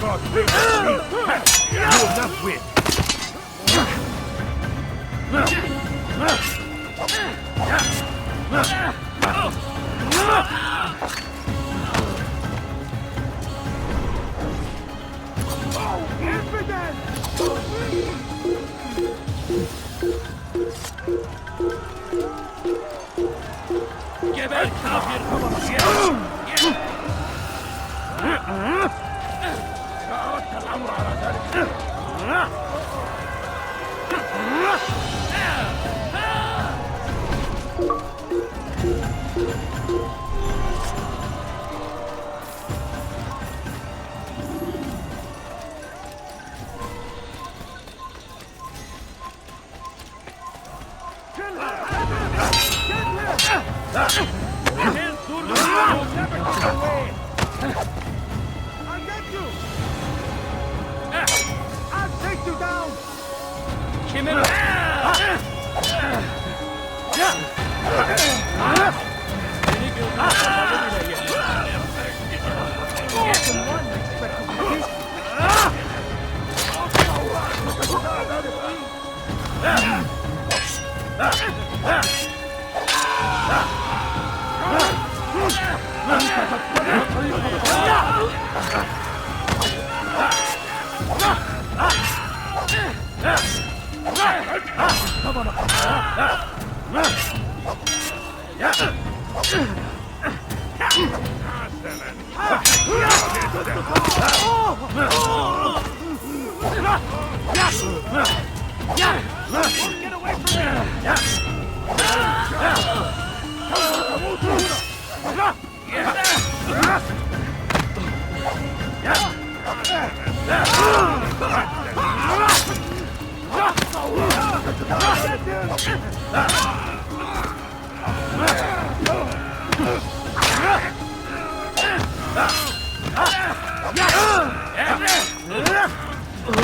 God, please, you will not win. Geber kafir! الأمر على ذلك.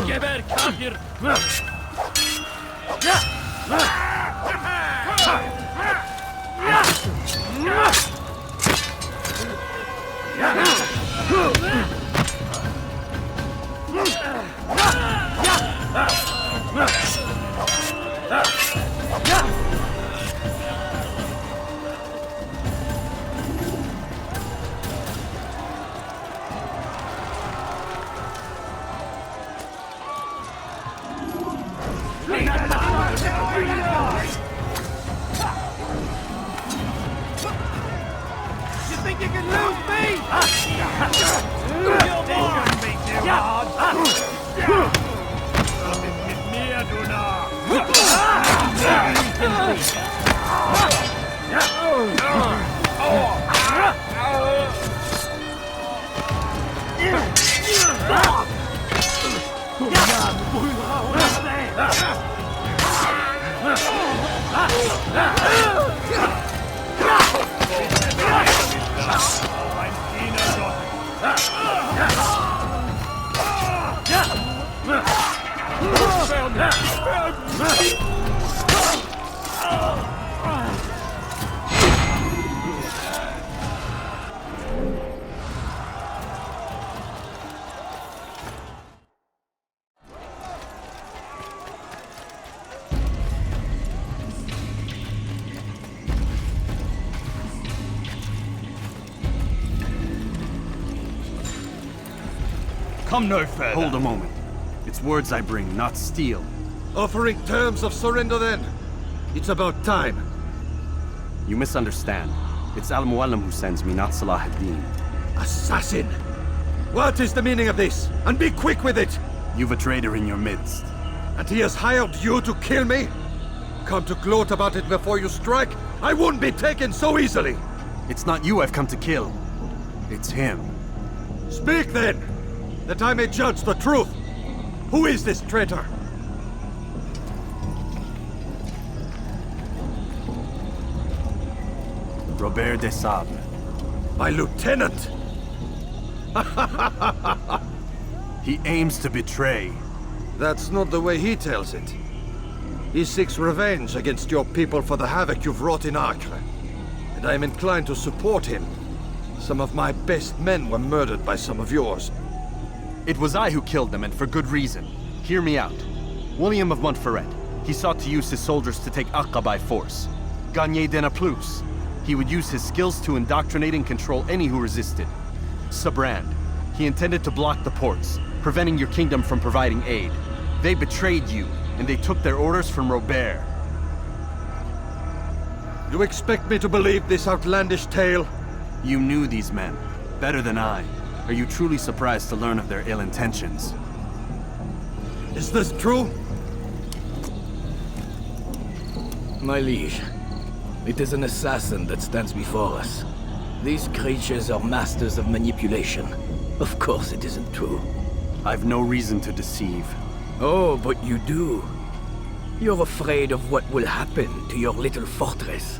Geber kafir! can lose me! You're more! Be too hard! Mit mir, du Narr! Come no further. Hold a moment. It's words I bring, not steel. Offering terms of surrender then. It's about time. You misunderstand. It's Al-Mualim who sends me, not Salah ad-Din. Assassin! What is the meaning of this? And be quick with it! You've a traitor in your midst. And he has hired you to kill me? Come to gloat about it before you strike? I wouldn't be taken so easily! It's not you I've come to kill. It's him. Speak then! That I may judge the truth! Who is this traitor? Robert de Sable. My lieutenant! He aims to betray. That's not the way he tells it. He seeks revenge against your people for the havoc you've wrought in Acre. And I am inclined to support him. Some of my best men were murdered by some of yours. It was I who killed them, and for good reason. Hear me out. William of Montferrat. He sought to use his soldiers to take Acre by force. Gagné de Naplouse. He would use his skills to indoctrinate and control any who resisted. Sabrand. He intended to block the ports, preventing your kingdom from providing aid. They betrayed you, and they took their orders from Robert. You expect me to believe this outlandish tale? You knew these men, better than I. Are you truly surprised to learn of their ill intentions? Is this true? My liege, it is an assassin that stands before us. These creatures are masters of manipulation. Of course it isn't true. I've no reason to deceive. Oh, but you do. You're afraid of what will happen to your little fortress.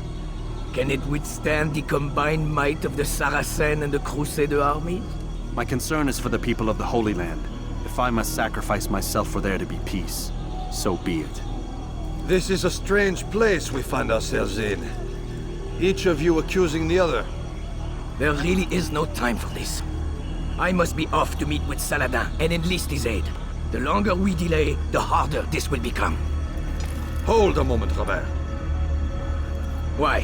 Can it withstand the combined might of the Saracen and the Crusader armies? My concern is for the people of the Holy Land. If I must sacrifice myself for there to be peace, so be it. This is a strange place we find ourselves in. Each of you accusing the other. There really is no time for this. I must be off to meet with Saladin and enlist his aid. The longer we delay, the harder this will become. Hold a moment, Robert. Why?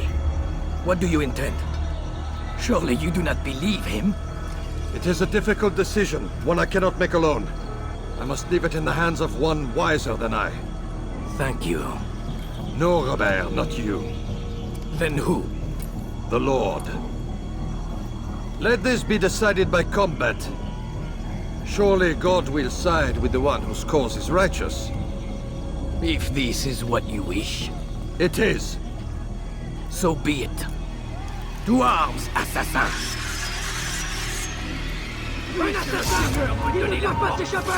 What do you intend? Surely you do not believe him? It is a difficult decision, one I cannot make alone. I must leave it in the hands of one wiser than I. Thank you. No, Robert, not you. Then who? The Lord. Let this be decided by combat. Surely God will side with the one whose cause is righteous. If this is what you wish. It is. So be it. To arms, assassin! Un assassin! Il ne va pas s'échapper!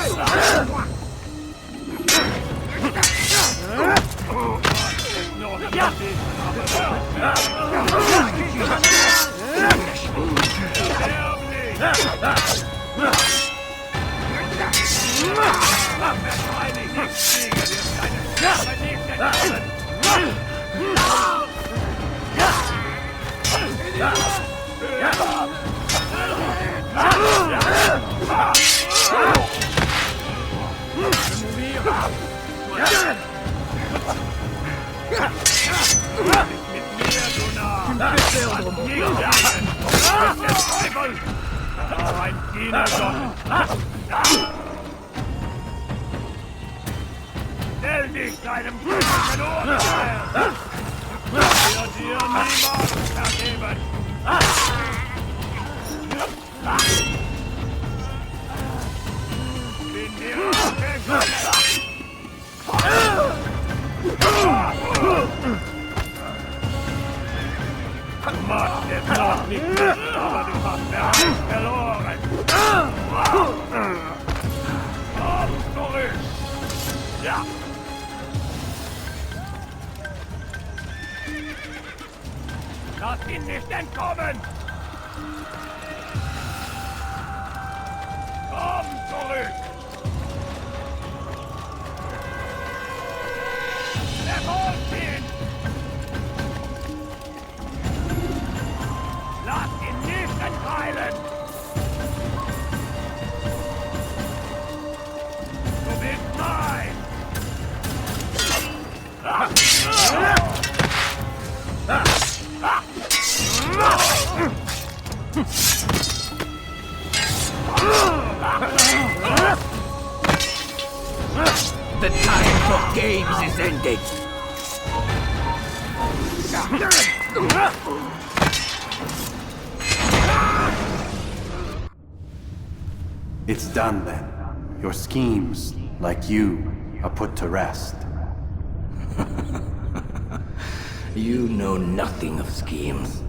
Stell dich deinem bösen Urteil! Wir dir niemals vergeben! Lass ihn nicht entkommen! Komm zurück! Erholt ihn! Lass ihn nicht entheilen! Du bist mein! The time for games is ended. It's done then. Your schemes, like you, are put to rest. You know nothing of schemes.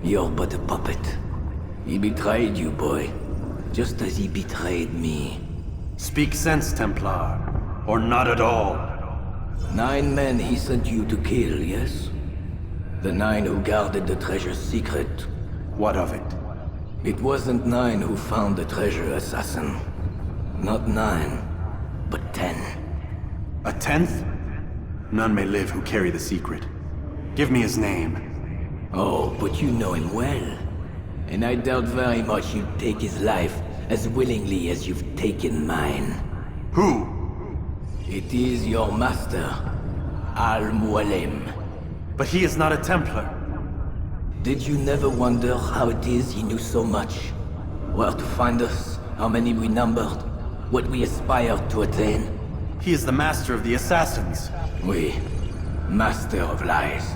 You're but a puppet. He betrayed you, boy. Just as he betrayed me. Speak sense, Templar. Or not at all. 9 men he sent you to kill, yes? The 9 who guarded the treasure's secret. What of it? It wasn't 9 who found the treasure, assassin. Not 9, but 10. A 10th? None may live who carry the secret. Give me his name. Oh, but you know him well. And I doubt very much you'd take his life as willingly as you've taken mine. Who? It is your master, Al-Mualim. But he is not a Templar. Did you never wonder how it is he knew so much? Where to find us, how many we numbered, what we aspired to attain? He is the master of the assassins. Oui, master of lies.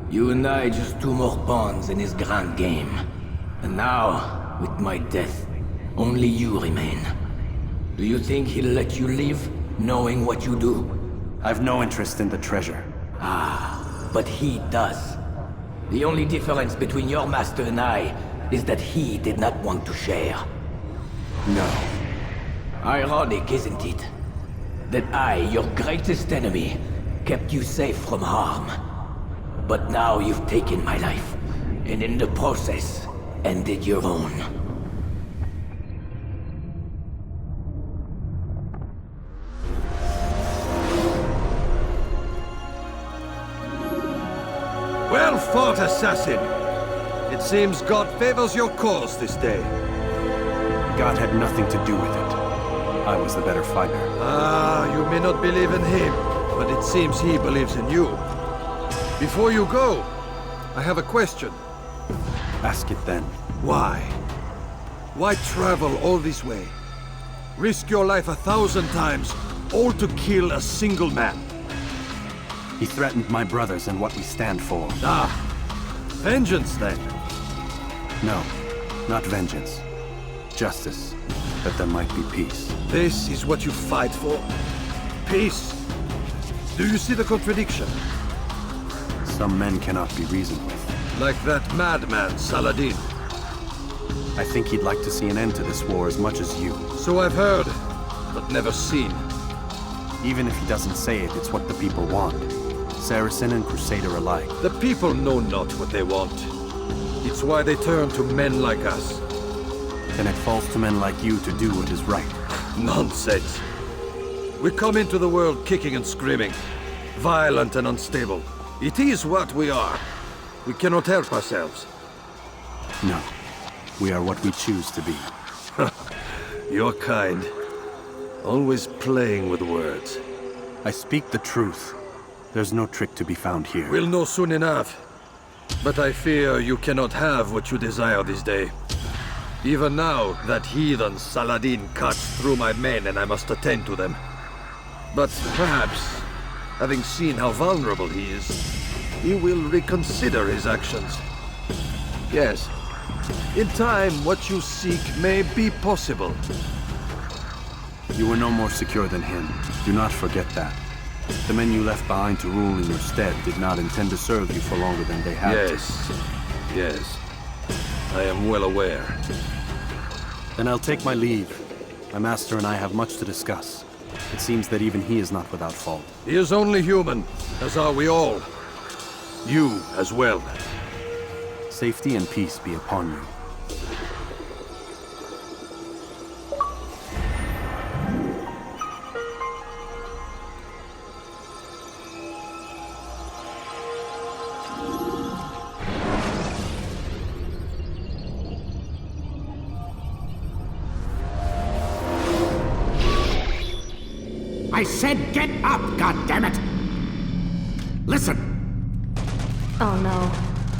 You and I just 2 more pawns in his grand game. And now, with my death, only you remain. Do you think he'll let you live, knowing what you do? I've no interest in the treasure. Ah, but he does. The only difference between your master and I is that he did not want to share. No. Ironic, isn't it? That I, your greatest enemy, kept you safe from harm. But now you've taken my life, and in the process, ended your own. Well fought, assassin! It seems God favors your cause this day. God had nothing to do with it. I was the better fighter. Ah, you may not believe in him, but it seems he believes in you. Before you go, I have a question. Ask it then. Why? Why travel all this way? Risk your life 1,000 times, all to kill a single man. He threatened my brothers and what we stand for. Ah, vengeance then? No, not vengeance. Justice, that there might be peace. This is what you fight for? Peace? Do you see the contradiction? Some men cannot be reasoned with. Like that madman, Saladin. I think he'd like to see an end to this war as much as you. So I've heard, but never seen. Even if he doesn't say it, it's what the people want. Saracen and Crusader alike. The people know not what they want. It's why they turn to men like us. Then it falls to men like you to do what is right. Nonsense. We come into the world kicking and screaming, violent and unstable. It is what we are. We cannot help ourselves. No. We are what we choose to be. You're kind. Always playing with words. I speak the truth. There's no trick to be found here. We'll know soon enough. But I fear you cannot have what you desire this day. Even now, that heathen Saladin cuts through my men and I must attend to them. But perhaps, having seen how vulnerable he is, he will reconsider his actions. Yes, In time, what you seek may be possible. You were no more secure than him. Do not forget that. The men you left behind to rule in your stead did not intend to serve you for longer than they had to. Yes. I am well aware. Then I'll take my leave. My master and I have much to discuss. It seems that even he is not without fault. He is only human, as are we all. You as well. Safety and peace be upon you. I said get up, goddammit! Listen! Oh no.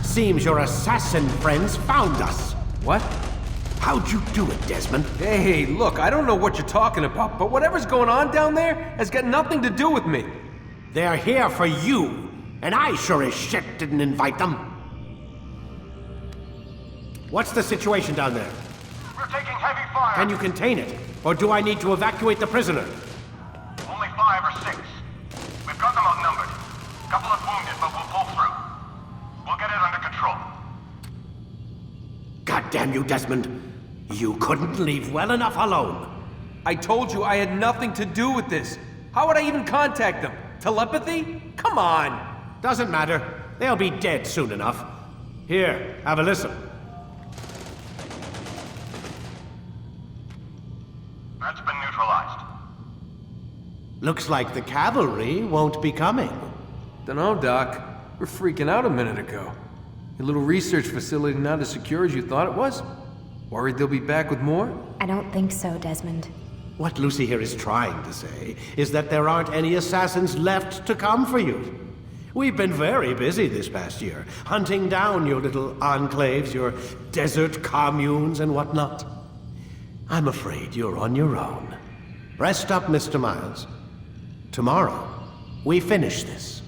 Seems your assassin friends found us. What? How'd you do it, Desmond? Hey, look, I don't know what you're talking about, but whatever's going on down there has got nothing to do with me. They're here for you, and I sure as shit didn't invite them. What's the situation down there? We're taking heavy fire. Can you contain it? Or do I need to evacuate the prisoner? Only 5 or 6. We've got them outnumbered. Couple of wounded, but we'll pull through. We'll get it under control. God damn you, Desmond. You couldn't leave well enough alone. I told you I had nothing to do with this. How would I even contact them? Telepathy? Come on! Doesn't matter. They'll be dead soon enough. Here, have a listen. That's been neutralized. Looks like the cavalry won't be coming. Dunno, Doc. We're freaking out a minute ago. Your little research facility not as secure as you thought it was? Worried they'll be back with more? I don't think so, Desmond. What Lucy here is trying to say is that there aren't any assassins left to come for you. We've been very busy this past year, hunting down your little enclaves, your desert communes and whatnot. I'm afraid you're on your own. Rest up, Mr. Miles. Tomorrow, we finish this.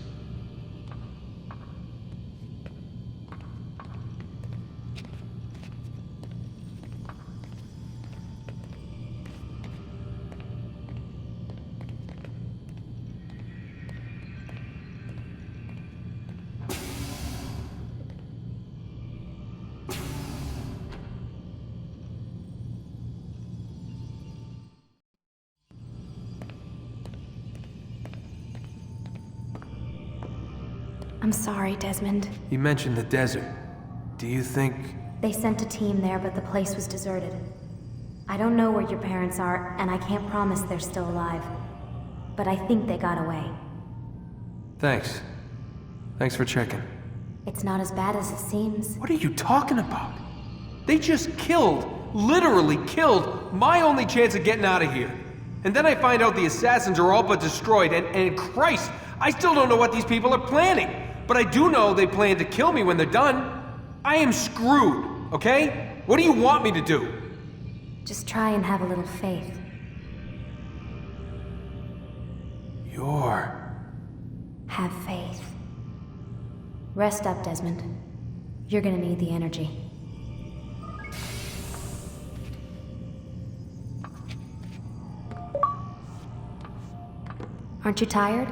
I'm sorry, Desmond. You mentioned the desert. Do you think... They sent a team there, but the place was deserted. I don't know where your parents are, and I can't promise they're still alive. But I think they got away. Thanks. Thanks for checking. It's not as bad as it seems. What are you talking about? They just killed, literally killed, my only chance of getting out of here. And then I find out the assassins are all but destroyed, and Christ, I still don't know what these people are planning. But I do know they plan to kill me when they're done. I am screwed, okay? What do you want me to do? Just try and have a little faith. Have faith. Rest up, Desmond. You're gonna need the energy. Aren't you tired?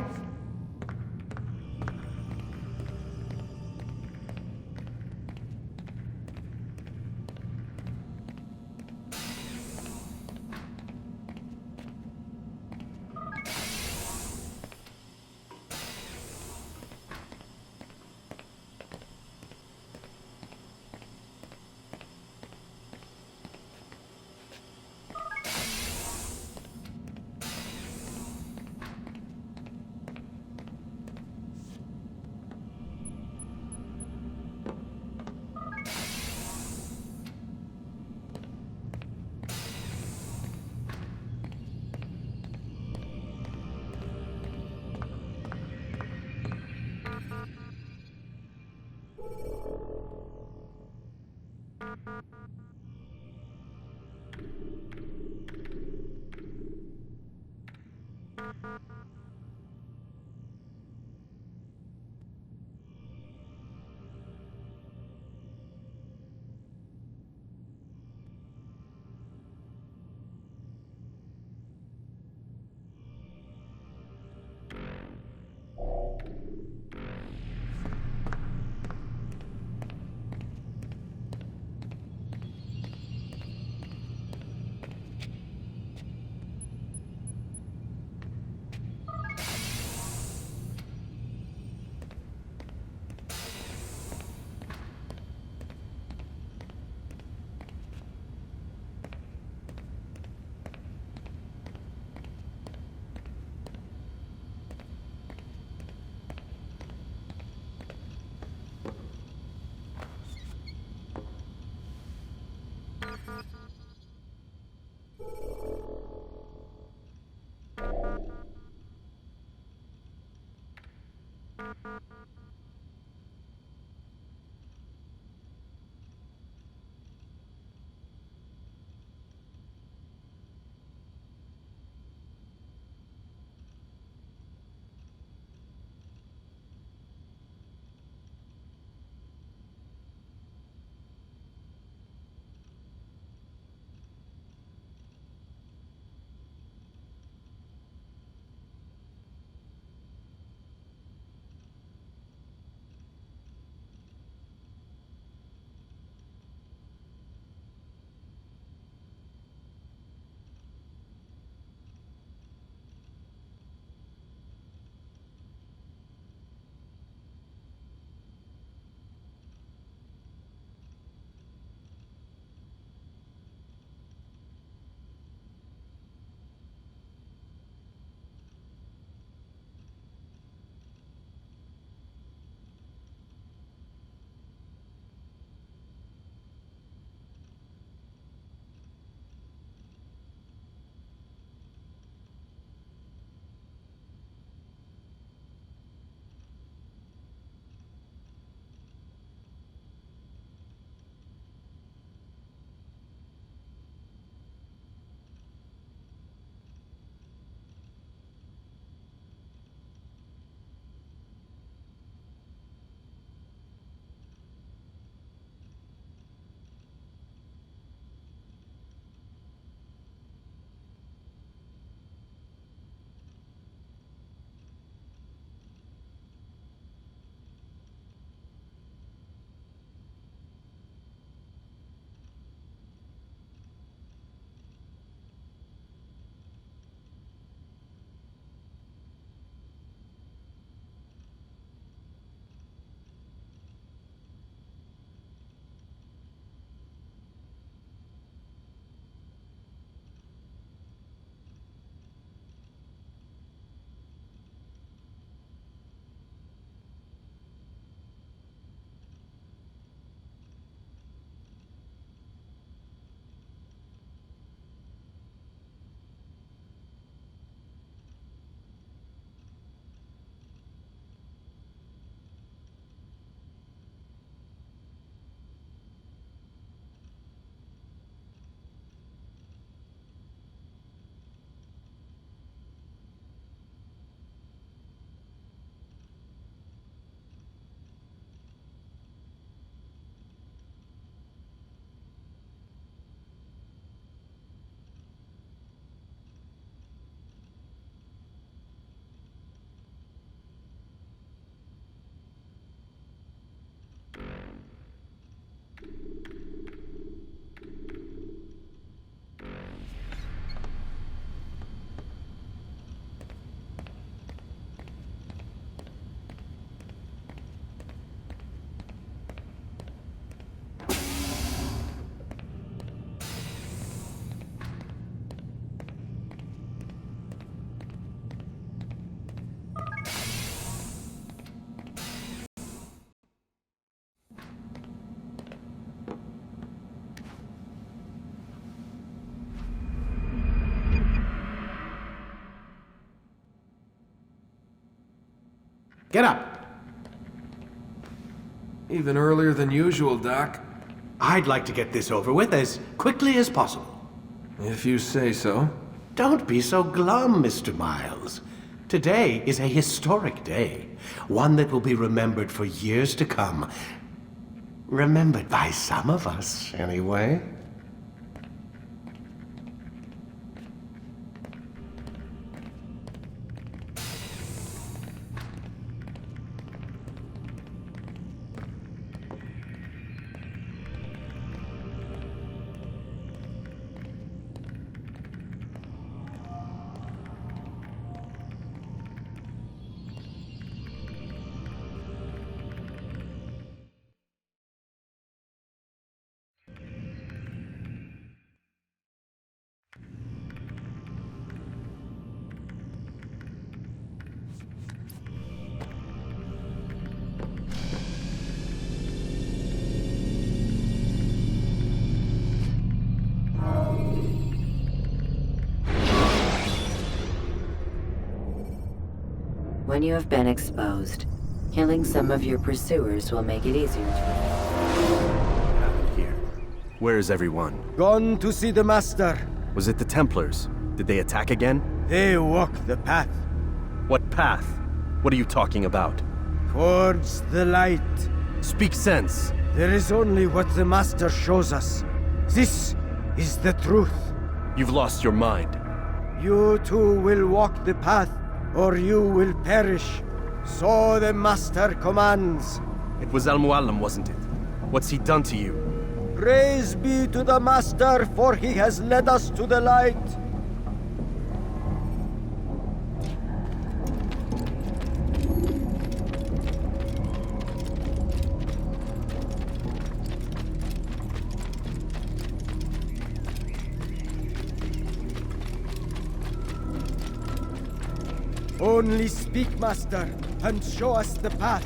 Get up. Even earlier than usual, Doc. I'd like to get this over with as quickly as possible. If you say so. Don't be so glum, Mr. Miles. Today is a historic day. One that will be remembered for years to come. Remembered by some of us, anyway. When you have been exposed, killing some of your pursuers will make it easier to... Here. Where is everyone? Gone to see the Master. Was it the Templars? Did they attack again? They walk the path. What path? What are you talking about? Towards the light. Speak sense. There is only what the Master shows us. This is the truth. You've lost your mind. You too will walk the path, or you will perish. So the Master commands. It was Al-Mualim, wasn't it? What's he done to you? Praise be to the Master, for he has led us to the light. Only speak, Master, and show us the path.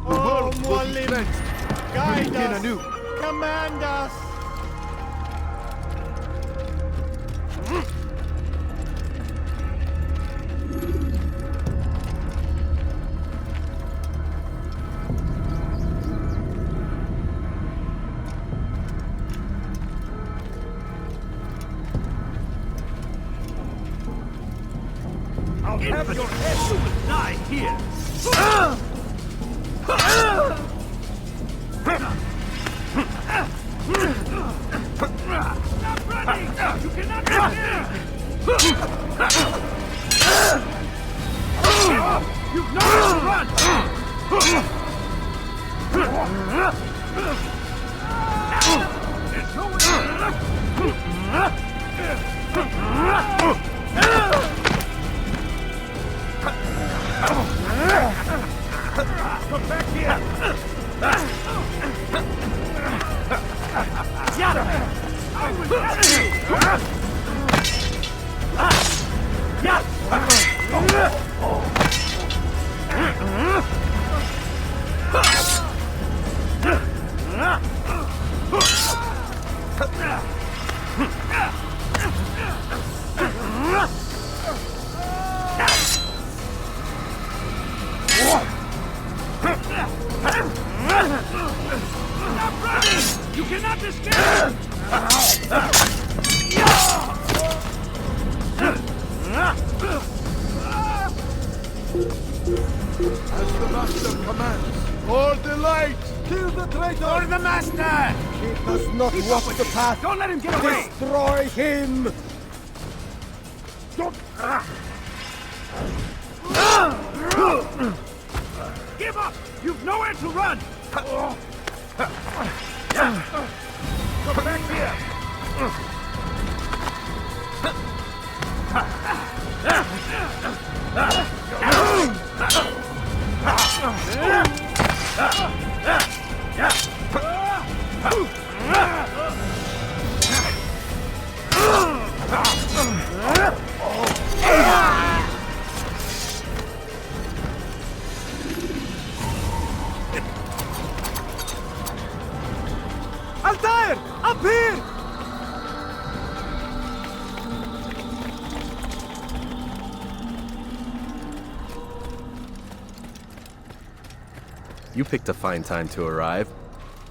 Oh, Mualim! Guide us! Command us! I'll have your head. You will die here. Stop running! You cannot be here! You've nowhere to run! There's nowhere to run! Come back here! Get him! I will get you! Get! Stop running! You cannot escape! As the Master commands, for the light! Kill the traitor! For the Master! He does not Keep walk up with the him. path! Don't let him get away! Destroy him! Don't... Give up! You've nowhere to run! Come back here! spear! You picked a fine time to arrive.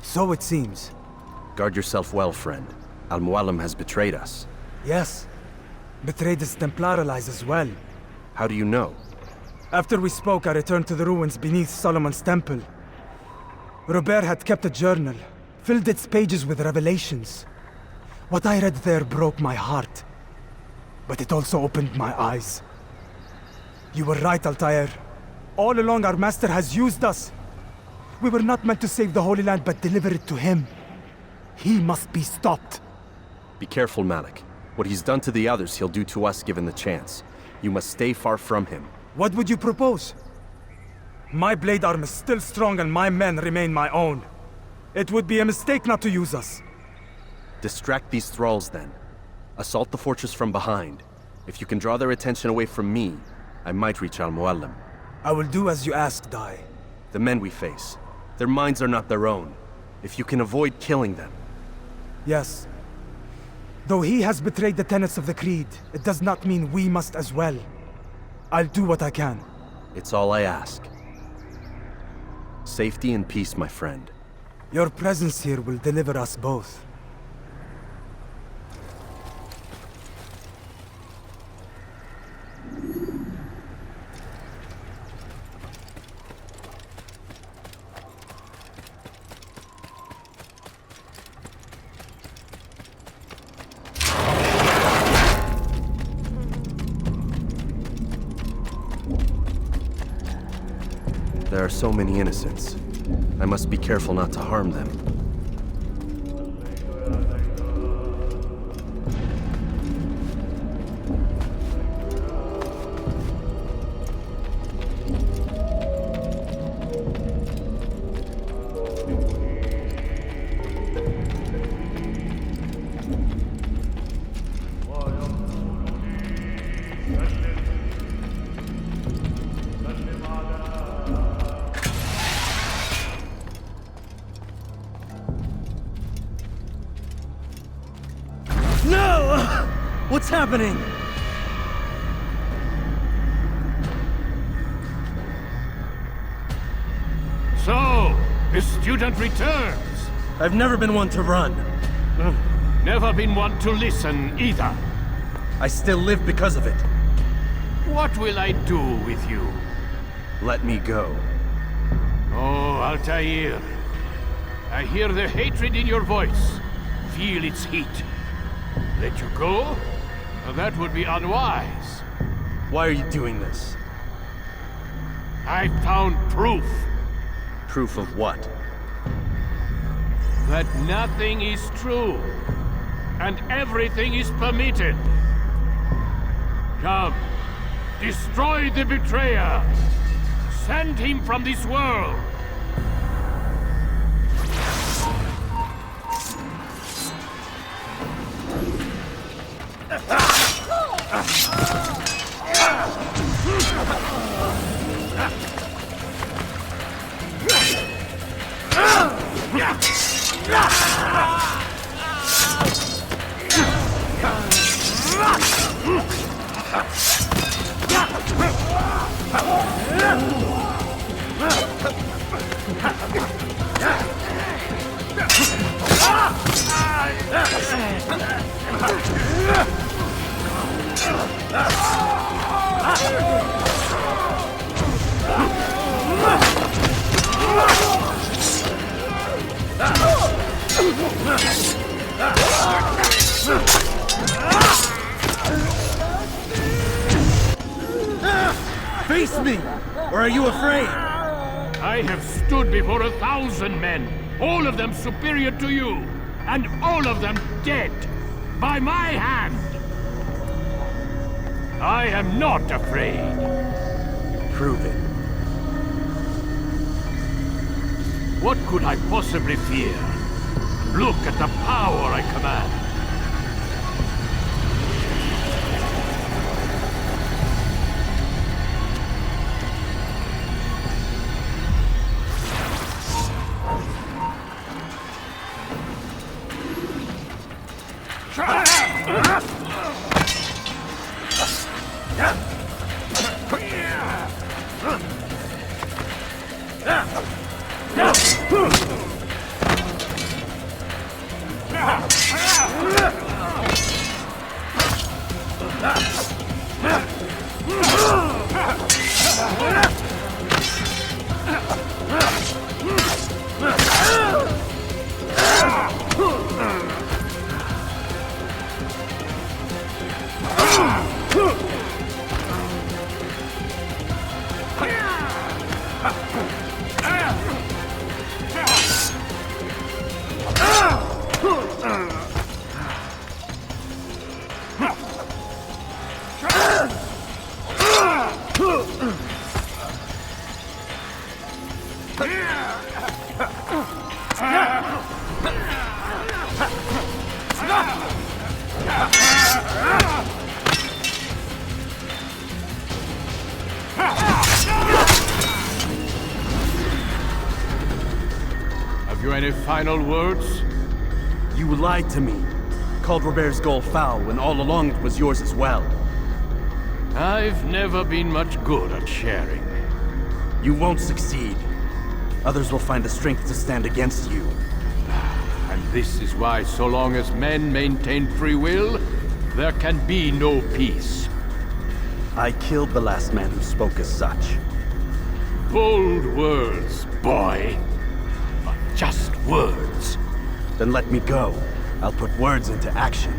So it seems. Guard yourself well, friend. Al-Mualim has betrayed us. Yes. Betrayed his Templar allies as well. How do you know? After we spoke, I returned to the ruins beneath Solomon's temple. Robert had kept a journal, filled its pages with revelations. What I read there broke my heart. But it also opened my eyes. You were right, Altair. All along our master has used us. We were not meant to save the Holy Land, but deliver it to him. He must be stopped. Be careful, Malik. What he's done to the others, he'll do to us given the chance. You must stay far from him. What would you propose? My blade arm is still strong and my men remain my own. It would be a mistake not to use us. Distract these thralls, then. Assault the fortress from behind. If you can draw their attention away from me, I might reach Al-Mualim. I will do as you ask, Dai. The men we face, their minds are not their own. If you can avoid killing them. Yes. Though he has betrayed the tenets of the Creed, it does not mean we must as well. I'll do what I can. It's all I ask. Safety and peace, my friend. Your presence here will deliver us both. There are so many innocents. I must be careful not to harm them. What's happening? So, the student returns. I've never been one to run. Never been one to listen either. I still live because of it. What will I do with you? Let me go. Oh, Altair. I hear the hatred in your voice. Feel its heat. Let you go? That would be unwise. Why are you doing this? I found proof. Proof of what? That nothing is true. And everything is permitted. Come. Destroy the betrayer. Send him from this world. Face me! Or are you afraid? I have stood before 1,000 men, all of them superior to you, and all of them dead, by my hand. I am not afraid. Prove it. What could I possibly fear? Look at the power I command. Have you any final words? You lied to me. Called Robert's goal foul when all along it was yours as well. I've never been much good at sharing. You won't succeed. Others will find the strength to stand against you. And this is why, so long as men maintain free will, there can be no peace. I killed the last man who spoke as such. Bold words, boy. But just words. Then let me go. I'll put words into action.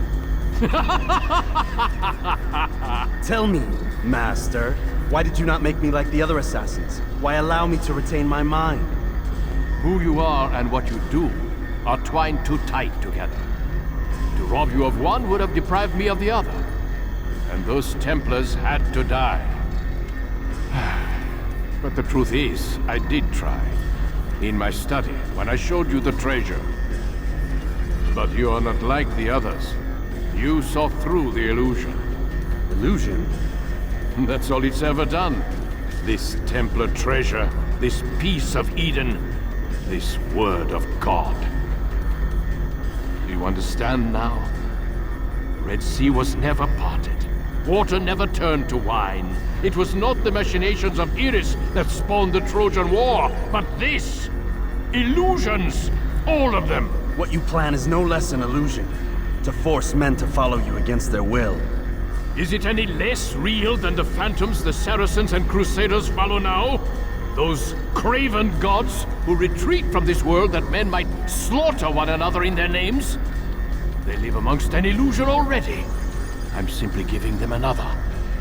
Tell me, Master, why did you not make me like the other assassins? Why allow me to retain my mind? Who you are and what you do are twined too tight together. To rob you of one would have deprived me of the other. And those Templars had to die. But the truth is, I did try. In my study, when I showed you the treasure. But you are not like the others. You saw through the illusion. Illusion? That's all it's ever done. This Templar treasure, this piece of Eden, this word of God. Do you understand now? Red Sea was never parted. Water never turned to wine. It was not the machinations of Iris that spawned the Trojan War, but this! Illusions! All of them! What you plan is no less an illusion. To force men to follow you against their will. Is it any less real than the phantoms the Saracens and Crusaders follow now? Those craven gods who retreat from this world that men might slaughter one another in their names? They live amongst an illusion already. I'm simply giving them another.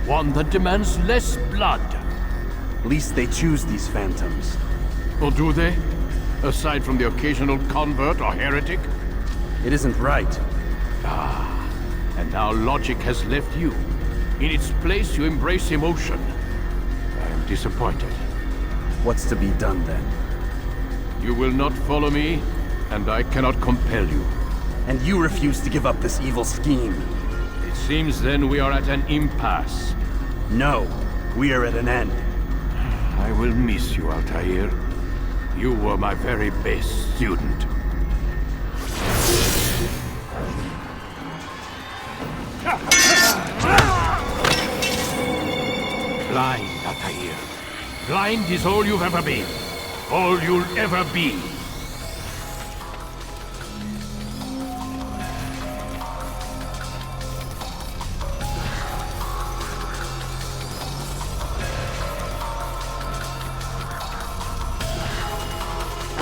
One that demands less blood. At least they choose these phantoms. Or do they? Aside from the occasional convert or heretic? It isn't right. Ah, and now logic has left you. In its place, you embrace emotion. I am disappointed. What's to be done then? You will not follow me, and I cannot compel you. And you refuse to give up this evil scheme. It seems then we are at an impasse. No, we are at an end. I will miss you, Altair. You were my very best student. Blind, Altair. Blind is all you've ever been. All you'll ever be.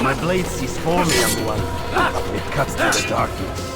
My blade sees for me, Amuala. It cuts through the darkness.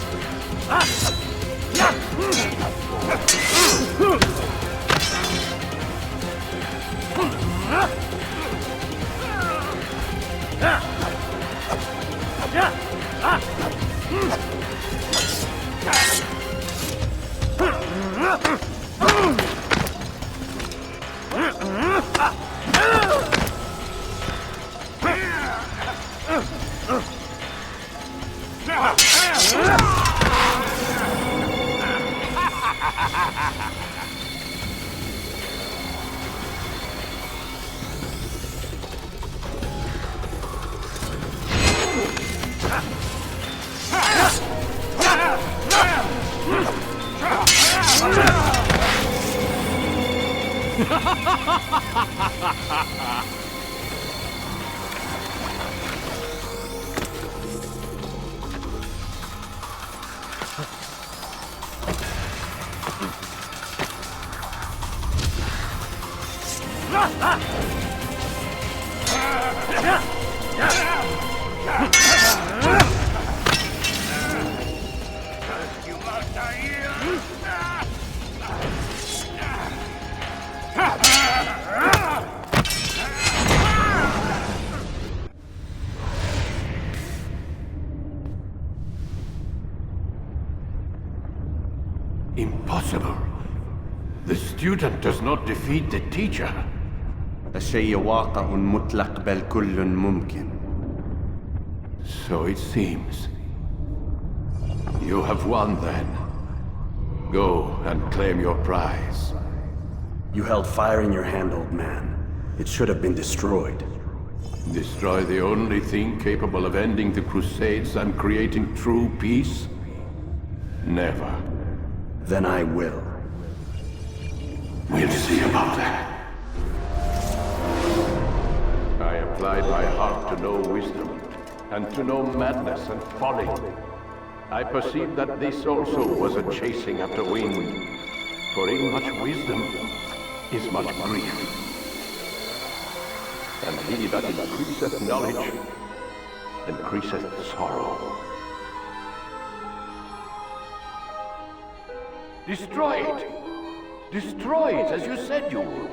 impossible. The student does not defeat the teacher. الشيء واقع مطلق بل كل ممكن. So it seems. You have won then. Go and claim your prize. You held fire in your hand, old man. It should have been destroyed. Destroy the only thing capable of ending the Crusades and creating true peace? Never. Then I will. We'll see about that. I applied my heart to know wisdom, and to know madness and folly. I perceived that this also was a chasing after wind, for in much wisdom is much grief. And he that increaseth knowledge, increaseth sorrow. Destroy it! Destroy it as you said you would.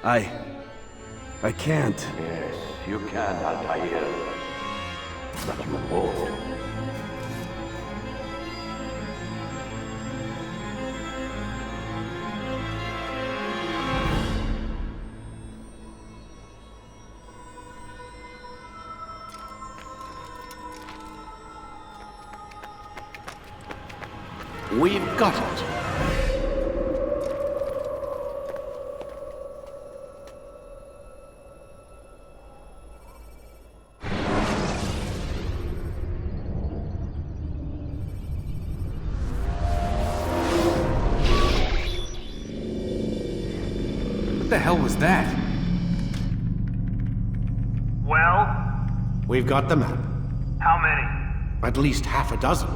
I can't. Yes, you can, Altair. But you won't. We've got it. What the hell was that? Well? We've got the map. How many? At least half a dozen.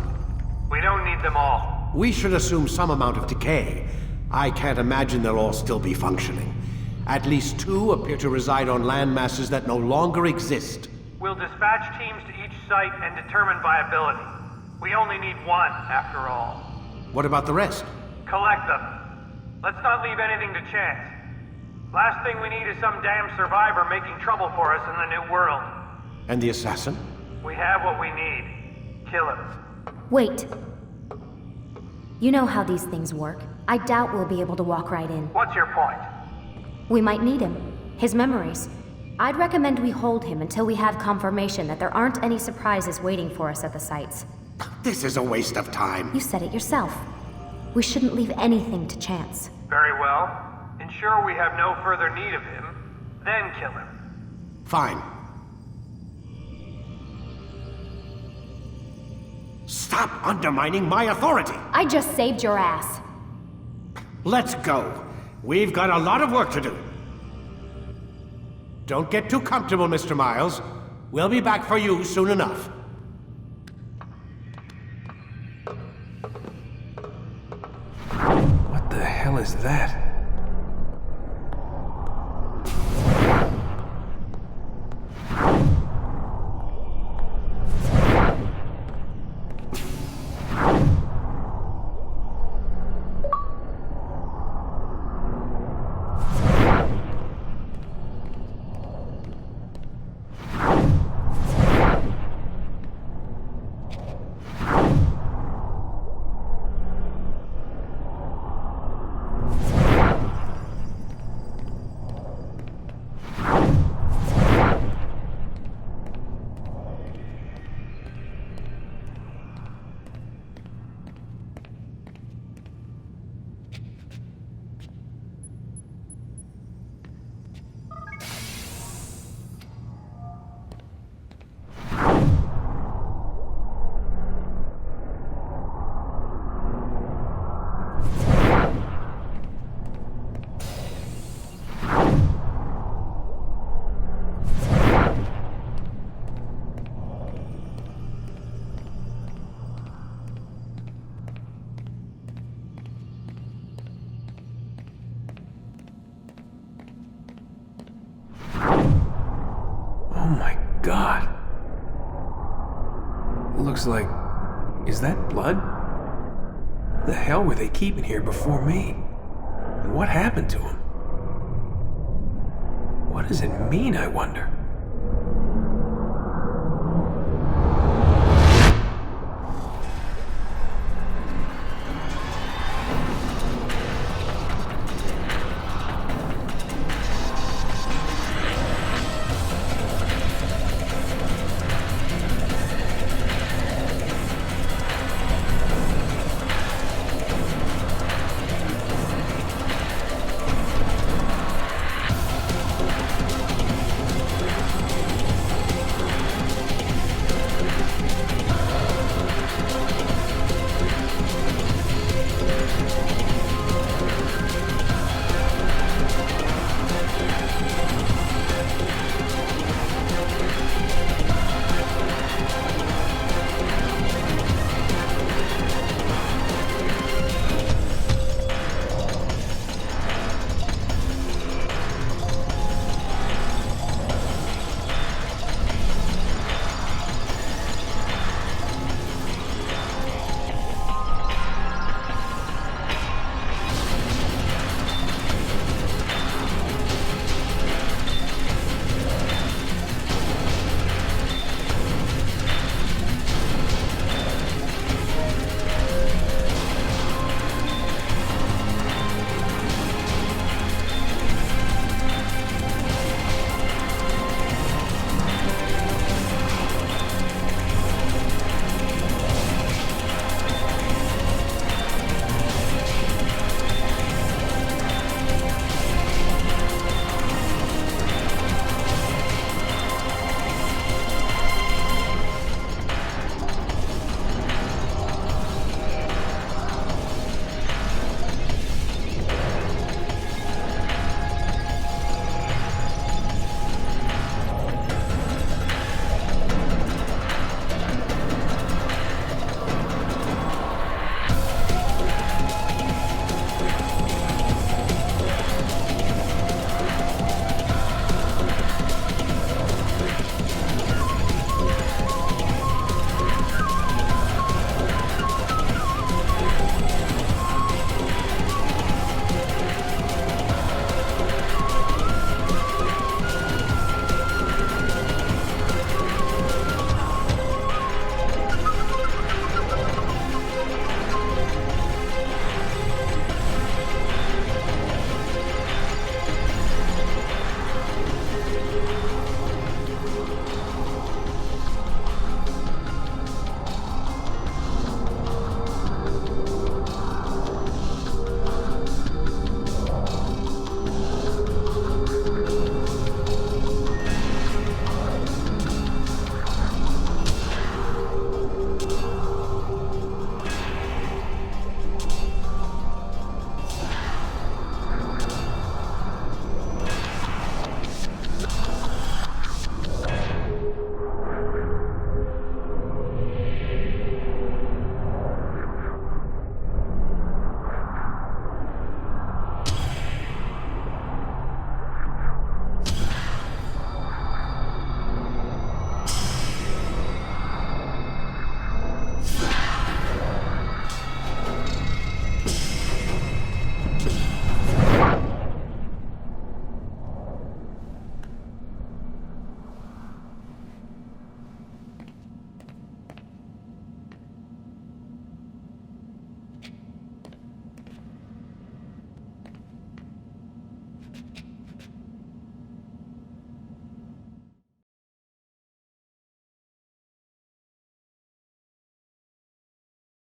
We don't need them all. We should assume some amount of decay. I can't imagine they'll all still be functioning. At least 2 appear to reside on land masses that no longer exist. We'll dispatch teams to each site and determine viability. We only need 1, after all. What about the rest? Collect them. Let's not leave anything to chance. Last thing we need is some damn survivor making trouble for us in the new world. And the assassin? We have what we need. Kill him. Wait. You know how these things work. I doubt we'll be able to walk right in. What's your point? We might need him. His memories. I'd recommend we hold him until we have confirmation that there aren't any surprises waiting for us at the sites. This is a waste of time. You said it yourself. We shouldn't leave anything to chance. Very well. Ensure we have no further need of him, then kill him. Fine. Stop undermining my authority! I just saved your ass. Let's go. We've got a lot of work to do. Don't get too comfortable, Mr. Miles. We'll be back for you soon enough. What the hell is that? Oh my god. Looks like... is that blood? The hell were they keeping here before me? And what happened to him? What does it mean, I wonder?